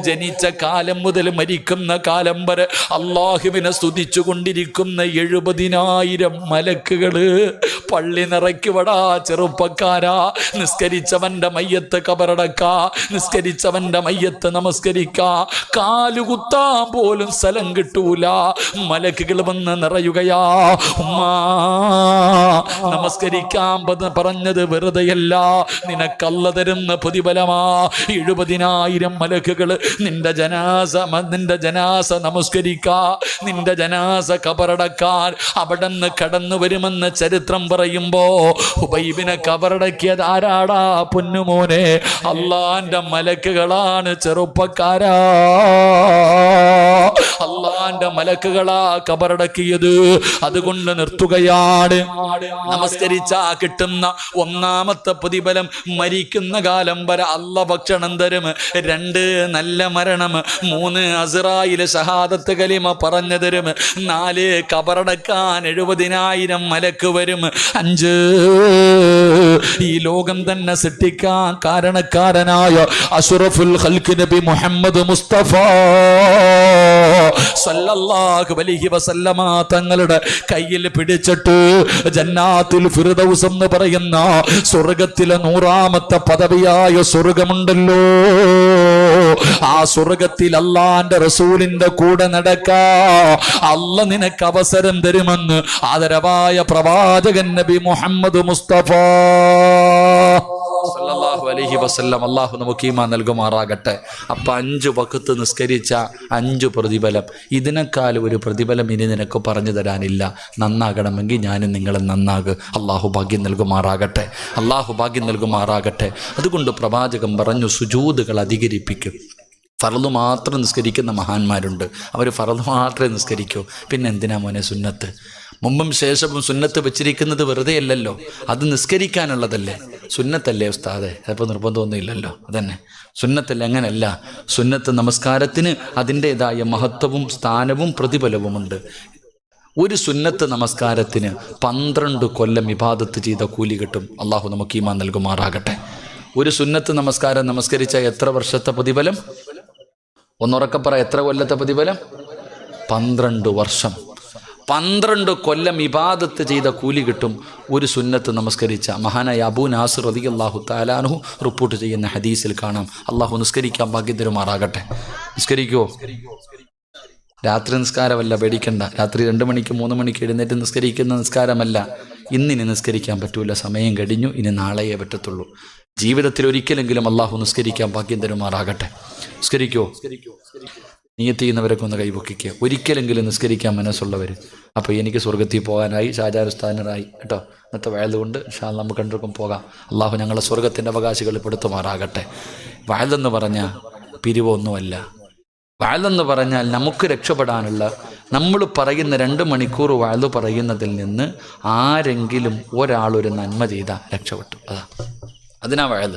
ജനിച്ച കാലം മുതൽ മരിക്കുന്ന കാലം വരെ അള്ളാഹുവിനെ സ്തുതിച്ചു കൊണ്ടിരിക്കുന്ന 70,000 മലക്കുകള് പള്ളി നിറയ്ക്കുവടാ ചെറുപ്പക്കാരാ. നിസ്കരിച്ചവന്റെ മയ്യത്ത് കബറടക്ക, നിസ്കരിച്ചവന്റെ മയ്യത്ത് നമസ്കരിക്ക, കാലുകുത്താൻ പോലും സ്ഥലം കിട്ടൂല. മലക്കുകൾ വന്ന് നിറയുകയാ. ഉമ്മാ, നമസ്കരിക്കാൻ പറഞ്ഞത് വെറുതെയല്ല, നിനക്കല്ല തരുന്ന പ്രതിഫലമാ. 70,000 മലക്കുകൾ നിന്റെ ജനാസ നമസ്കരിക്കാ, നിന്റെ ജനാസ കബറടക്കാൻ അവിടെ നിന്ന് കടന്നു വരുമെന്ന് ചരിത്രം പറയുമ്പോ ഹുബൈബിനെ കബറടക്കിയത് ആരാടാ പൊന്നുമോനെ? അള്ളാന്റെ മലക്കുകളാണ് ചെറുപ്പക്കാരാ, അള്ളാന്റെ മലക്കുകളാ കബറടക്കിയത്. അതുകൊണ്ട് നിർത്തുകയാണ്. നമസ്കരിച്ചാ കിട്ടുന്ന ഒന്നാമത്തെ പ്രതിഫലം മരിക്കുന്ന കാലം വരെ അല്ല ഭക്ഷണം തരും. 2 നല്ല മരണം, 3 അസ്റായിൽ ഷഹാദത്ത് കലിമ പറഞ്ഞു തരും, 4 കബറടക്കാൻ 70,000 മലക്ക് വരും, 5 ഈ ലോകം തന്നെ സൃഷ്ടിക്കാൻ കാരണക്കാരനായ അഷ്റഫുൽ ഖൽഖ് നബി മുഹമ്മദ് മുസ്തഫ സല്ലല്ലാഹു അലൈഹി വസല്ലമ തങ്ങളുടെ കയ്യിൽ പിടിച്ചിട്ട് ജന്നാത്തുൽ ഫിർദൗസ് എന്ന് പറയുന്ന സ്വർഗത്തിലെ 100ാമത്തെ പദവിയായ സ്വർഗമുണ്ടല്ലോ, ആ സ്വർഗത്തിൽ അള്ളാന്റെ റസൂലിന്റെ കൂടെ നടക്കാ അല്ല നിനക്ക് അവസരം തരുമെന്ന് ആദരവായ പ്രവാചകൻ നബി മുഹമ്മദ് മുസ്തഫ സല്ലല്ലാഹു അലൈഹി വസല്ലം അല്ലാഹു നമുക്ക് ഈമാൻ നൽകുമാറാകട്ടെ. അപ്പൊ 5 വഖത്ത് നിസ്കരിച്ച 5 പ്രതിഫലം, ഇതിനേക്കാൾ ഒരു പ്രതിഫലം ഇനി നിനക്ക് പറഞ്ഞു തരാനില്ല. നന്നാകണമെങ്കിൽ ഞാനും നിങ്ങളും നന്നാകുക. അള്ളാഹു ഭാഗ്യം നൽകുമാറാകട്ടെ, അള്ളാഹു ഭാഗ്യം നൽകുമാറാകട്ടെ. അതുകൊണ്ട് പ്രവാചകൻ പറഞ്ഞു, സുജൂദുകൾ അധികരിപ്പിക്കും. ഫർള് മാത്രം നിസ്കരിക്കുന്ന മഹാന്മാരുണ്ട്, അവർ ഫർള് മാത്രമേ നിസ്കരിക്കൂ. പിന്നെ എന്തിനാ മോനെ സുന്നത്ത്? മുമ്പും ശേഷവും സുന്നത്ത് വെച്ചിരിക്കുന്നത് വെറുതെ അല്ലല്ലോ, അത് നിസ്കരിക്കാനുള്ളതല്ലേ. സുന്നത്തല്ലേ ഉസ്താദെ? അതിപ്പോൾ നിർബന്ധമൊന്നുമില്ലല്ലോ, അതന്നെ സുന്നത്തല്ലേ? അങ്ങനല്ല, സുന്നത്ത് നമസ്കാരത്തിന് അതിൻ്റെതായ മഹത്വവും സ്ഥാനവും പ്രതിഫലവുമുണ്ട്. ഒരു സുന്നത്ത് നമസ്കാരത്തിന് 12 കൊല്ലം ഇബാദത്ത് ചെയ്ത കൂലി കിട്ടും. അള്ളാഹു നമുക്ക് ഈമാൻ നൽകുമാറാകട്ടെ. ഒരു സുന്നത്ത് നമസ്കാരം നമസ്കരിച്ച എത്ര വർഷത്തെ പ്രതിഫലം? ഒന്നുറക്കപ്പറ, എത്ര കൊല്ലത്തെ പ്രതിഫലം? 12 വർഷം. 12 കൊല്ലം ഇബാദത്ത് ചെയ്ത കൂലി കിട്ടും ഒരു സുന്നത്ത് നമസ്കരിച്ച. മഹാനായ അബൂ നാസിർ റളിയല്ലാഹു തആല അൻഹു റിപ്പോർട്ട് ചെയ്യുന്ന ഹദീസിൽ കാണാം. അള്ളാഹു നിസ്കരിക്കാൻ ഭാഗ്യം തരുമാറാകട്ടെ. നിസ്കരിക്കുവോ? രാത്രി നിസ്കാരമല്ല, പേടിക്കണ്ട. രാത്രി 2 മണിക്ക് 3 മണിക്ക് എഴുന്നേറ്റ് നിസ്കരിക്കുന്ന നിസ്കാരമല്ല. ഇന്നിനി നിസ്കരിക്കാൻ പറ്റൂല, സമയം കഴിഞ്ഞു, ഇനി നാളെയേ പറ്റത്തുള്ളൂ. ജീവിതത്തിൽ ഒരിക്കലെങ്കിലും അള്ളാഹു നിസ്കരിക്കാൻ ഭാഗ്യം തരുമാറാകട്ടെ. നിസ്കരിക്കുവോ? നിയത്ത് ചെയ്യുന്നവരൊക്കെ ഒന്ന് കൈപൊക്കിക്കുക. ഒരിക്കലെങ്കിലും നിസ്കരിക്കാൻ മനസ്സുള്ളവർ. അപ്പോൾ എനിക്ക് സ്വർഗത്തിൽ പോകാനായി, ഷാജാറുസ്ഥാനറായി കേട്ടോ. ഇന്നത്തെ വയലുകൊണ്ട് ഇൻഷാല്ലാ നമുക്ക് കണ്ടിരിക്കും പോകാം. അള്ളാഹു ഞങ്ങളെ സ്വർഗത്തിൻ്റെ അവകാശികൾ പെടുത്തുമാറാകട്ടെ. വയലെന്ന് പറഞ്ഞാൽ പിരിവൊന്നുമല്ല. വയലെന്ന് പറഞ്ഞാൽ നമുക്ക് രക്ഷപ്പെടാനുള്ള, നമ്മൾ പറയുന്ന 2 മണിക്കൂർ വയല് പറയുന്നതിൽ നിന്ന് ആരെങ്കിലും ഒരാളൊരു നന്മ ചെയ്താൽ രക്ഷപ്പെട്ടു. അതാ അതിനാ വഴത്.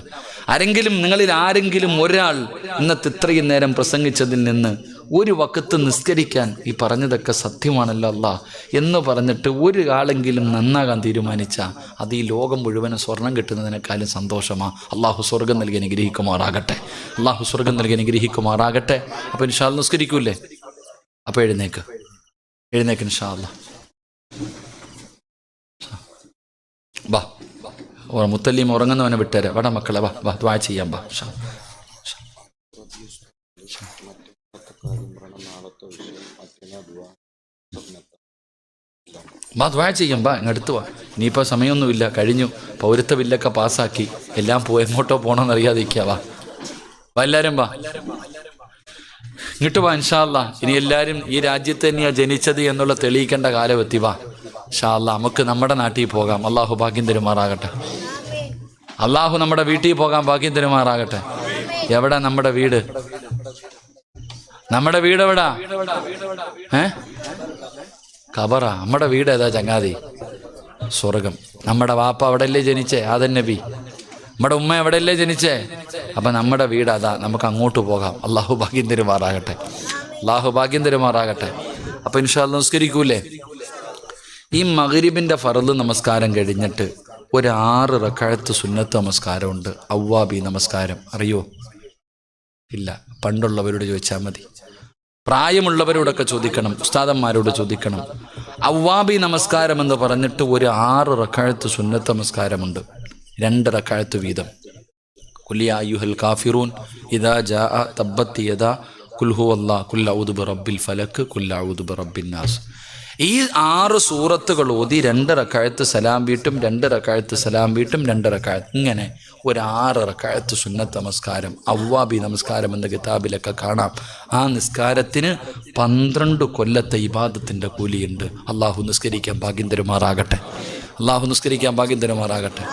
ആരെങ്കിലും നിങ്ങളിൽ ആരെങ്കിലും ഒരാൾ ഇന്നത്തെ ഇത്രയും നേരം പ്രസംഗിച്ചതിൽ നിന്ന് ഒരു വക്കത്ത് നിസ്കരിക്കാൻ ഈ പറഞ്ഞതൊക്കെ സത്യമാണല്ലോ അല്ലാ എന്ന് പറഞ്ഞിട്ട് ഒരു ആളെങ്കിലും നന്നാകാൻ തീരുമാനിച്ചാൽ അത് ഈ ലോകം മുഴുവനും സ്വർണം കിട്ടുന്നതിനേക്കാളും സന്തോഷമാണ്. അള്ളാഹു സ്വർഗം നൽകി അനുഗ്രഹിക്കുമാറാകട്ടെ. അള്ളാഹു സ്വർഗം നൽകി അനുഗ്രഹിക്കുമാറാകട്ടെ. അപ്പോൾ ഇൻഷാ അല്ലാഹ് നിസ്കരിക്കൂലേ? അപ്പോൾ എഴുന്നേക്ക് ഇൻഷാ അല്ലാഹ്. വാ, മുത്തല്ലിയും ഉറങ്ങുന്നവനെ വിട്ടേരെ. വാടാ മക്കളെ, വാ ദുആ ചെയ്യാം. ദുആ ചെയ്യാം. ഇങ്ങടുത്ത് വാ. ഇനിയിപ്പോൾ സമയമൊന്നുമില്ല, കഴിഞ്ഞു. പൗരത്വ ബില്ലൊക്കെ പാസ്സാക്കി, എല്ലാം എങ്ങോട്ടോ പോകണമെന്നറിയാതിരിക്കുക. വാ എല്ലാവരും വാ, ഇങ്ങോട്ട് വാ. ഇൻഷാ അല്ലാഹ് ഇനി എല്ലാവരും ഈ രാജ്യത്ത് തന്നെയാണ് ജനിച്ചത് എന്നുള്ള തെളിയിക്കേണ്ട കാലമെത്തി. വാ ഇൻഷാ അല്ലാഹ് നമുക്ക് നമ്മുടെ നാട്ടിൽ പോകാം. അള്ളാഹു ഭാഗ്യം തരുമാറാകട്ടെ. അള്ളാഹു നമ്മുടെ വീട്ടിൽ പോകാൻ ഭാഗ്യം തരുമാറാകട്ടെ. എവിടെ നമ്മുടെ വീട്? നമ്മുടെ വീട് എവിടാ? ഖബറാ. നമ്മുടെ വീട് ഏതാ ചങ്ങാതി? സ്വർഗം. നമ്മുടെ വാപ്പ അവിടെയല്ലേ ജനിച്ചേ? ആദൻ നബി. നമ്മുടെ ഉമ്മ എവിടെയല്ലേ ജനിച്ചേ? അപ്പം നമ്മുടെ വീട് അതാ. നമുക്ക് അങ്ങോട്ട് പോകാം. അള്ളാഹു ഭാഗ്യം തരുമാറാകട്ടെ. അള്ളാഹു ഭാഗ്യം തരുമാറാകട്ടെ. അപ്പം ഇൻഷാ അല്ലാഹ് നിസ്കരിക്കൂലേ? ഈ മഗ്രിബിൻ്റെ ഫർള് നമസ്കാരം കഴിഞ്ഞിട്ട് ഒരു 6 റക്അത്ത് സുന്നത്ത് നമസ്കാരമുണ്ട്. അവ്വാബി നമസ്കാരം അറിയോ? ഇല്ല. പണ്ടുള്ളവരോട് ചോദിച്ചാൽ മതി. പ്രായമുള്ളവരോടൊക്കെ ചോദിക്കണം, ഉസ്താദന്മാരോട് ചോദിക്കണം. അവ്വാബി നമസ്കാരം എന്ന് പറഞ്ഞിട്ട് ഒരു 6 റക്അത്ത് സുന്നത്ത് നമസ്കാരമുണ്ട്. 2 റക്അത്ത് വീതം. ഖുൽ യാ അയ്യുഹൽ കാഫിറൂൻ ഇദാ ജാഅ തബ്ബത് യദാ ഖുൽ ഹുവല്ലാഹ് ഖുൽ അഊദു ബിറബ്ബിൽ ഫലക് ഖുൽ അഊദു ബിറബ്ബിൻ നാസ്. ഈ 6 സൂറത്തുകൾ ഓതി 2 റക്അത്ത് സലാം വീട്ടും, 2 റക്അത്ത് സലാം വീട്ടും, 2 റക്അത്ത്, ഇങ്ങനെ ഒരു 6 റക്അത്ത് സുന്നത്ത് നമസ്കാരം. അവ്വാബി നമസ്കാരം എന്ന കിതാബിലൊക്കെ കാണാം. ആ നിസ്കാരത്തിന് 12 കൊല്ലത്തെ ഇബാദത്തിൻ്റെ കൂലിയുണ്ട്. അള്ളാഹു നിസ്കരിക്കാൻ ഭാഗ്യം തരുമാറാകട്ടെ. അള്ളാഹു നിസ്കരിക്കാൻ ഭാഗ്യം തരുമാറാകട്ടെ.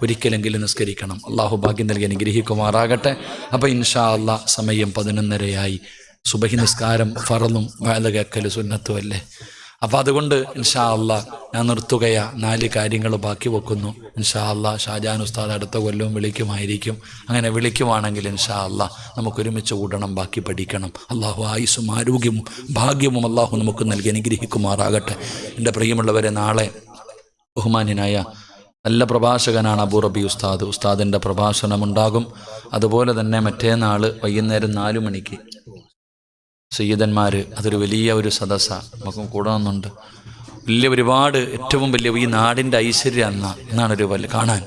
ഒരിക്കലെങ്കിലും നിസ്കരിക്കണം. അള്ളാഹു ഭാഗ്യം നൽകി അനുഗ്രഹിക്കുമാറാകട്ടെ. അപ്പോൾ ഇൻഷാ അല്ലാഹ് സമയം 11:30 സുബഹി നിസ്കാരം ഫറളും വഅദ കേൾക്കൽ സുന്നത്തും അല്ലേ? അപ്പോൾ അതുകൊണ്ട് ഇൻഷാ അല്ലാഹ് ഞാൻ നിർത്തുകയാ. 4 കാര്യങ്ങൾ ബാക്കി വെക്കുന്നു. ഇൻഷാ അല്ലാഹ് ഷാജാൻ ഉസ്താദ് അടുത്ത കൊല്ലവും വിളിക്കുമായിരിക്കും. അങ്ങനെ വിളിക്കുവാണെങ്കിൽ ഇൻഷാ അല്ലാഹ് നമുക്കൊരുമിച്ച് കൂടണം, ബാക്കി പഠിക്കണം. അള്ളാഹു ആയുസ്സും ആരോഗ്യവും ഭാഗ്യവും അള്ളാഹു നമുക്ക് നൽകി അനുഗ്രഹിക്കുമാറാകട്ടെ. എൻ്റെ പ്രിയമുള്ളവരെ, നാളെ ബഹുമാന്യനായ നല്ല പ്രഭാഷകനാണ് അബൂ റബി ഉസ്താദ്. ഉസ്താദിൻ്റെ പ്രഭാഷണമുണ്ടാകും. അതുപോലെ തന്നെ മറ്റേനാൾ വൈകുന്നേരം 4 മണിക്ക് സയ്യിദന്മാർ, അതൊരു വലിയ ഒരു സദസ്സാണ്. നമുക്ക് കൂടണമെന്നുണ്ട്. ഒരുപാട് ഏറ്റവും വലിയ ഈ നാടിൻ്റെ ഐശ്വര്യം എന്നാണൊരു കാണാൻ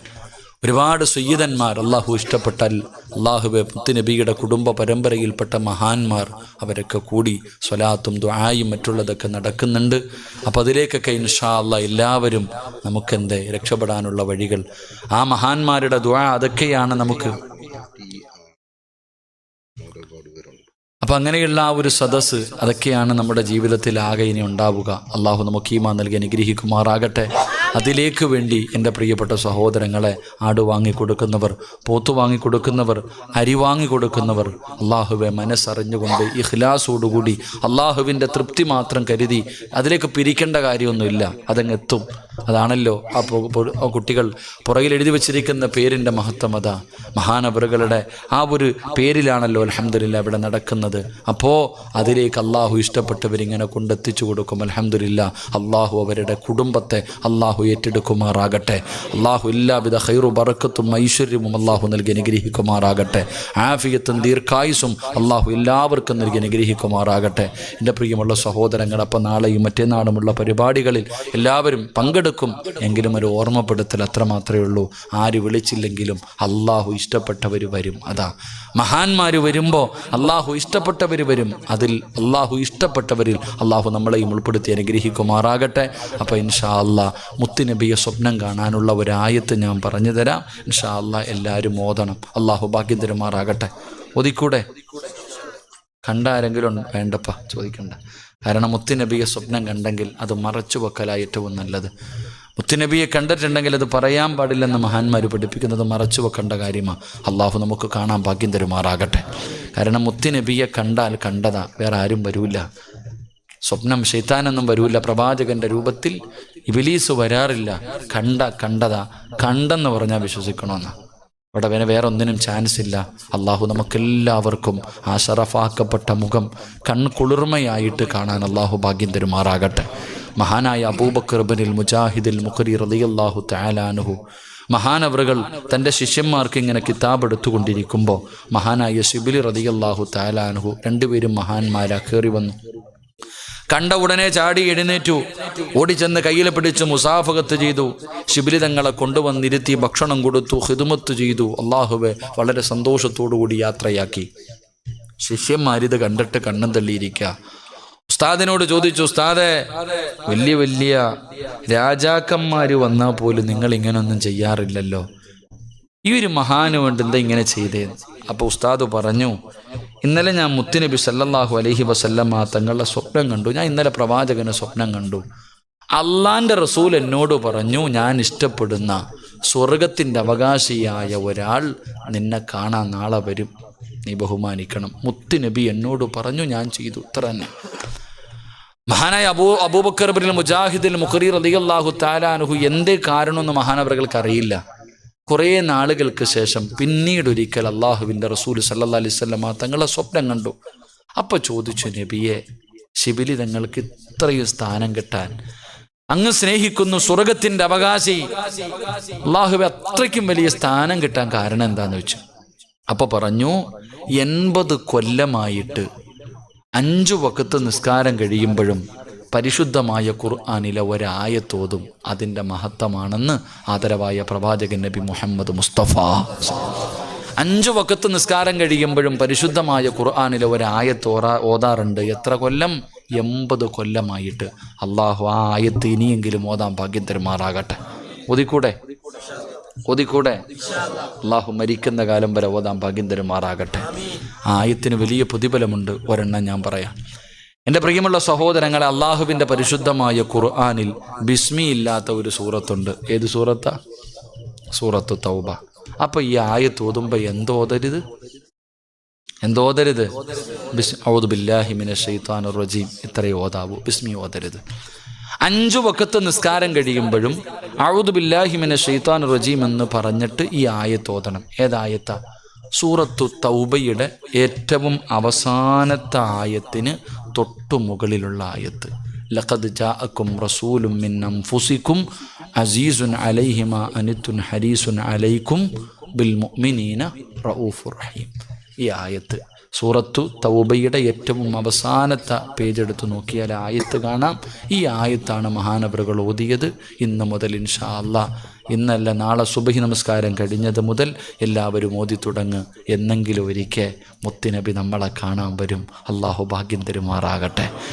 ഒരുപാട് സയ്യിദന്മാർ. അള്ളാഹു ഇഷ്ടപ്പെട്ടാൽ അള്ളാഹുവെ മുത്തുനബിയുടെ കുടുംബ പരമ്പരയിൽപ്പെട്ട മഹാന്മാർ അവരൊക്കെ കൂടി സ്വലാത്തും ദുആയും മറ്റുള്ളതൊക്കെ നടക്കുന്നുണ്ട്. അപ്പോൾ അതിലേക്കൊക്കെ ഇൻഷാ അല്ലാഹ് എല്ലാവരും നമുക്കെന്ത് രക്ഷപ്പെടാനുള്ള വഴികൾ, ആ മഹാന്മാരുടെ ദുആ, അതൊക്കെയാണ് നമുക്ക്. അപ്പം അങ്ങനെയുള്ള ആ ഒരു സദസ്സ്, അതൊക്കെയാണ് നമ്മുടെ ജീവിതത്തിൽ ആകെ ഇനി ഉണ്ടാവുക. അള്ളാഹു നമുക്ക് ഈമാൻ നൽകി അനുഗ്രഹിക്കുമാറാകട്ടെ. അതിലേക്ക് വേണ്ടി എൻ്റെ പ്രിയപ്പെട്ട സഹോദരങ്ങളെ, ആട് വാങ്ങിക്കൊടുക്കുന്നവർ, പോത്തു വാങ്ങിക്കൊടുക്കുന്നവർ, അരി വാങ്ങിക്കൊടുക്കുന്നവർ, അള്ളാഹുവെ മനസ്സറിഞ്ഞുകൊണ്ട് ഇഖ്ലാസോടുകൂടി അള്ളാഹുവിൻ്റെ തൃപ്തി മാത്രം കരുതി അതിലേക്ക് പിരിക്കേണ്ട കാര്യമൊന്നുമില്ല. അതങ്ങെത്തും. അതാണല്ലോ ആ കുട്ടികൾ പുറകിൽ എഴുതി വച്ചിരിക്കുന്ന പേരിൻ്റെ മഹത്വം. അതാ മഹാനവറുകളുടെ ആ ഒരു പേരിലാണല്ലോ അൽഹംദുലില്ലാ ഇവിടെ നടക്കുന്നത്. അപ്പോൾ അതിലേക്ക് അള്ളാഹു ഇഷ്ടപ്പെട്ടവരിങ്ങനെ കൊണ്ടെത്തിച്ചു കൊടുക്കും. അൽഹംദുലില്ലാ, അള്ളാഹു അവരുടെ കുടുംബത്തെ അള്ളാഹു ഏറ്റെടുക്കുമാറാകട്ടെ. അള്ളാഹു എല്ലാവിധ ഖൈറു ബറക്കത്തും ഐശ്വര്യവും അള്ളാഹു നൽകി അനുഗ്രഹിക്കുമാറാകട്ടെ. ആഫിയത്തും ദീർഘായുസും അള്ളാഹു എല്ലാവർക്കും നൽകി അനുഗ്രഹിക്കുമാറാകട്ടെ. എൻ്റെ പ്രിയമുള്ള സഹോദരങ്ങൾ, അപ്പം നാളെയും മറ്റേനാളുമുള്ള പരിപാടികളിൽ എല്ലാവരും പങ്കെടുക്കും. എങ്കിലും ഒരു ഓർമ്മപ്പെടുത്തൽ അത്രമാത്രമേ ഉള്ളൂ. ആര് വിളിച്ചില്ലെങ്കിലും അള്ളാഹു ഇഷ്ടപ്പെട്ടവർ വരും. അതാ മഹാന്മാർ വരുമ്പോൾ അള്ളാഹു ഇഷ്ടപ്പെട്ടവർ വരും. അതിൽ അള്ളാഹു ഇഷ്ടപ്പെട്ടവരിൽ അള്ളാഹു നമ്മളെയും ഉൾപ്പെടുത്തി അനുഗ്രഹിക്കുമാറാകട്ടെ. അപ്പോൾ ഇൻഷാ അല്ലാഹ് മുത്തുനബിയെ സ്വപ്നം കാണാനുള്ള ഒരായത്ത് ഞാൻ പറഞ്ഞു തരാം. ഇൻഷാ അല്ലാഹ് എല്ലാവരും ഓതണം. അള്ളാഹു ഭാഗ്യം തരുമാറാകട്ടെ. ഓതിക്കൂടെ? കണ്ട ആരെങ്കിലും വേണ്ടപ്പാ, ചോദിക്കണ്ട. കാരണം മുത്തുനബിയെ സ്വപ്നം കണ്ടെങ്കിൽ അത് മറച്ചു വെക്കലാണ് ഏറ്റവും നല്ലത്. മുത്തുനബിയെ കണ്ടിട്ടുണ്ടെങ്കിൽ അത് പറയാൻ പാടില്ലെന്ന് മഹാന്മാർ പഠിപ്പിക്കുന്നത് മറച്ചു വെക്കേണ്ട കാര്യമാണ്. അള്ളാഹു നമുക്ക് കാണാൻ ഭാഗ്യം തരുമാറാകട്ടെ. കാരണം മുത്തുനബിയെ കണ്ടാൽ കണ്ടതാ, വേറെ ആരും വരൂല. സ്വപ്നം ശൈത്താനൊന്നും വരൂല. പ്രവാചകന്റെ രൂപത്തിൽ ഇബ്ലീസ് വരാറില്ല. കണ്ടതാ. കണ്ടെന്ന് പറഞ്ഞാൽ വിശ്വസിക്കണമെന്നാ. അവിടെ വേറെ ഒന്നിനും ചാൻസ് ഇല്ല. അള്ളാഹു നമുക്കെല്ലാവർക്കും ആ ഷറഫാക്കപ്പെട്ട മുഖം കൺകുളിർമയായിട്ട് കാണാൻ അള്ളാഹു ഭാഗ്യം തരുമാറാകട്ടെ. മഹാനായ അബൂബക്കർ ഇബ്നുൽ മുജാഹിദുൽ മുഖരി റളിയല്ലാഹു തആല അൻഹു മഹാനവറുകൾ തൻ്റെ ശിഷ്യന്മാർക്ക് ഇങ്ങനെ കിതാബ് എടുത്തുകൊണ്ടിരിക്കുമ്പോൾ മഹാനായ ശിബിലി റളിയല്ലാഹു തആല അൻഹു, രണ്ടുപേരും മഹാന്മാരാ, കയറി വന്നു. കണ്ട ഉടനെ ചാടി എഴുന്നേറ്റു, ഓടിച്ചെന്ന് കയ്യിൽ പിടിച്ച് മുസാഫകത്ത് ചെയ്തു. ശിബിലി തങ്ങളെ കൊണ്ടുവന്നിരുത്തി ഭക്ഷണം കൊടുത്തു, ഖിദ്മത്ത് ചെയ്തു. അള്ളാഹുവെ വളരെ സന്തോഷത്തോടുകൂടി യാത്രയാക്കി. ശിഷ്യന്മാരിത് കണ്ടിട്ട് കണ്ണും തള്ളിയിരിക്കുക. ഉസ്താദിനോട് ചോദിച്ചു, ഉസ്താദെ, വലിയ വലിയ രാജാക്കന്മാർ വന്നാൽ പോലും നിങ്ങൾ ഇങ്ങനൊന്നും ചെയ്യാറില്ലല്ലോ, ഈ ഒരു മഹാന് വേണ്ടി എന്താ ഇങ്ങനെ ചെയ്തേന്ന്? അപ്പോൾ ഉസ്താദ് പറഞ്ഞു, ഇന്നലെ ഞാൻ മുത്തുനബി സല്ലല്ലാഹു അലൈഹി വസല്ലമ തങ്ങളുടെ സ്വപ്നം കണ്ടു. ഞാൻ ഇന്നലെ പ്രവാചകന് സ്വപ്നം കണ്ടു. അള്ളാൻ്റെ റസൂൽ എന്നോട് പറഞ്ഞു, ഞാൻ ഇഷ്ടപ്പെടുന്ന സ്വർഗത്തിൻ്റെ അവകാശിയായ ഒരാൾ നിന്നെ കാണാൻ നാളെ വരും, നീ ബഹുമാനിക്കണം. മുത്തുനബി എന്നോട് പറഞ്ഞു, ഞാൻ ചെയ്തു. ഇത്ര തന്നെ. മഹാനായ അബൂബക്കർ ഇബ്നുൽ മുജാഹിദുൽ മുഖരി റളിയല്ലാഹു തആല അൻഹു എന്തേ കാരണമെന്ന് മഹാനവറുകൾക്ക് അറിയില്ല. കുറേ നാളുകൾക്ക് ശേഷം പിന്നീടൊരിക്കൽ അള്ളാഹുവിൻ്റെ റസൂൽ സല്ലല്ലാഹു അലൈഹി വസല്ലമ തങ്ങളെ സ്വപ്നം കണ്ടു. അപ്പോൾ ചോദിച്ചു, നബിയെ, ശിബിലി തങ്ങൾക്ക് ഇത്രയും സ്ഥാനം കിട്ടാൻ, അങ്ങ് സ്നേഹിക്കുന്നു സ്വർഗത്തിൻ്റെ അവകാശി അള്ളാഹുവെ, അത്രയ്ക്കും വലിയ സ്ഥാനം കിട്ടാൻ കാരണം എന്താന്ന് വെച്ചു. അപ്പോൾ പറഞ്ഞു, 80 കൊല്ലമായിട്ട് 5 വഖത്ത് നിസ്കാരം കഴിയുമ്പോഴും പരിശുദ്ധമായ ഖുർആനിലെ ഒരായത്തോതും അതിൻ്റെ മഹത്വമാണെന്ന് ആദരവായ പ്രവാചകൻ നബി മുഹമ്മദ് മുസ്തഫ. 5 വഖത്ത് നിസ്കാരം കഴിയുമ്പോഴും പരിശുദ്ധമായ ഖുർആനിലെ ഒരായത്ത് ഓതാറുണ്ട്. എത്ര കൊല്ലം? 80 കൊല്ലമായിട്ട്. അള്ളാഹു ആ ആയത്ത് ഇനിയെങ്കിലും ഓതാൻ ഭാഗ്യം തരുമാറാകട്ടെ. ഓതിക്കൂടെ? അള്ളാഹു മരിക്കുന്ന കാലം വരെ ഓതാൻ ഭാഗ്യം തരുമാറാകട്ടെ. ആ ആയത്തിന് വലിയ പ്രതിഫലമുണ്ട്. ഒരെണ്ണം ഞാൻ പറയാം. എൻ്റെ പ്രിയമുള്ള സഹോദരങ്ങളെ, അള്ളാഹുവിൻ്റെ പരിശുദ്ധമായ ഖുർആനിൽ ബിസ്മി ഇല്ലാത്ത ഒരു സൂറത്തുണ്ട്. ഏത് സൂറത്താ? സൂറത്തു തൗബ. അപ്പോൾ ഈ ആയത്ത് ഓതുമ്പോൾ എന്തോതരുത്? ഔദു ബില്ലാഹി മിനശ് ശൈത്വാനിർ റജീം ഇത്രയേ ഓതാവൂ, ബിസ്മി ഓതരുത്. 5 വഖത്ത് നിസ്കാരം കഴിയുമ്പോഴും ഔദു ബില്ലാഹി മിനശ് ശൈത്വാനിർ റജീം എന്ന് പറഞ്ഞിട്ട് ഈ ആയത്ത് ഓതണം. ഏതായത്താ? സൂറത്തു തൗബയുടെ ഏറ്റവും അവസാനത്തെ ആയത്തിന് തൊട്ടു മുകളിലുള്ള ആയത്ത്. ലഖദ് ജാഅക്കും റസൂലും മിൻ അൻഫുസിക്കും അസീസുൻ അലൈഹി മാ അനിത്തുൻ ഹരീസുൻ അലൈക്കും ബിൽ മുഅ്മിനീന റഊഫുർ റഹീം. ഈ ആയത്ത് സൂറത്തു തൗബയുടെ ഏറ്റവും അവസാനത്തെ പേജ് എടുത്ത് നോക്കിയാൽ ആയത്ത് കാണാം. ഈ ആയത്താണ് മഹാനവറുകൾ ഓതിയത്. ഇന്ന് മുതൽ ഇൻഷാ അല്ലാഹ്, ഇന്നല്ല നാളെ സുബഹി നമസ്കാരം കഴിഞ്ഞത് മുതൽ എല്ലാവരും ഓതി തുടങ്ങ്. എന്നെങ്കിലും ഒരിക്കൽ മുത്തുനബി നമ്മളെ കാണാൻ വരും. അള്ളാഹു ഭാഗ്യം തരുമാറാകട്ടെ.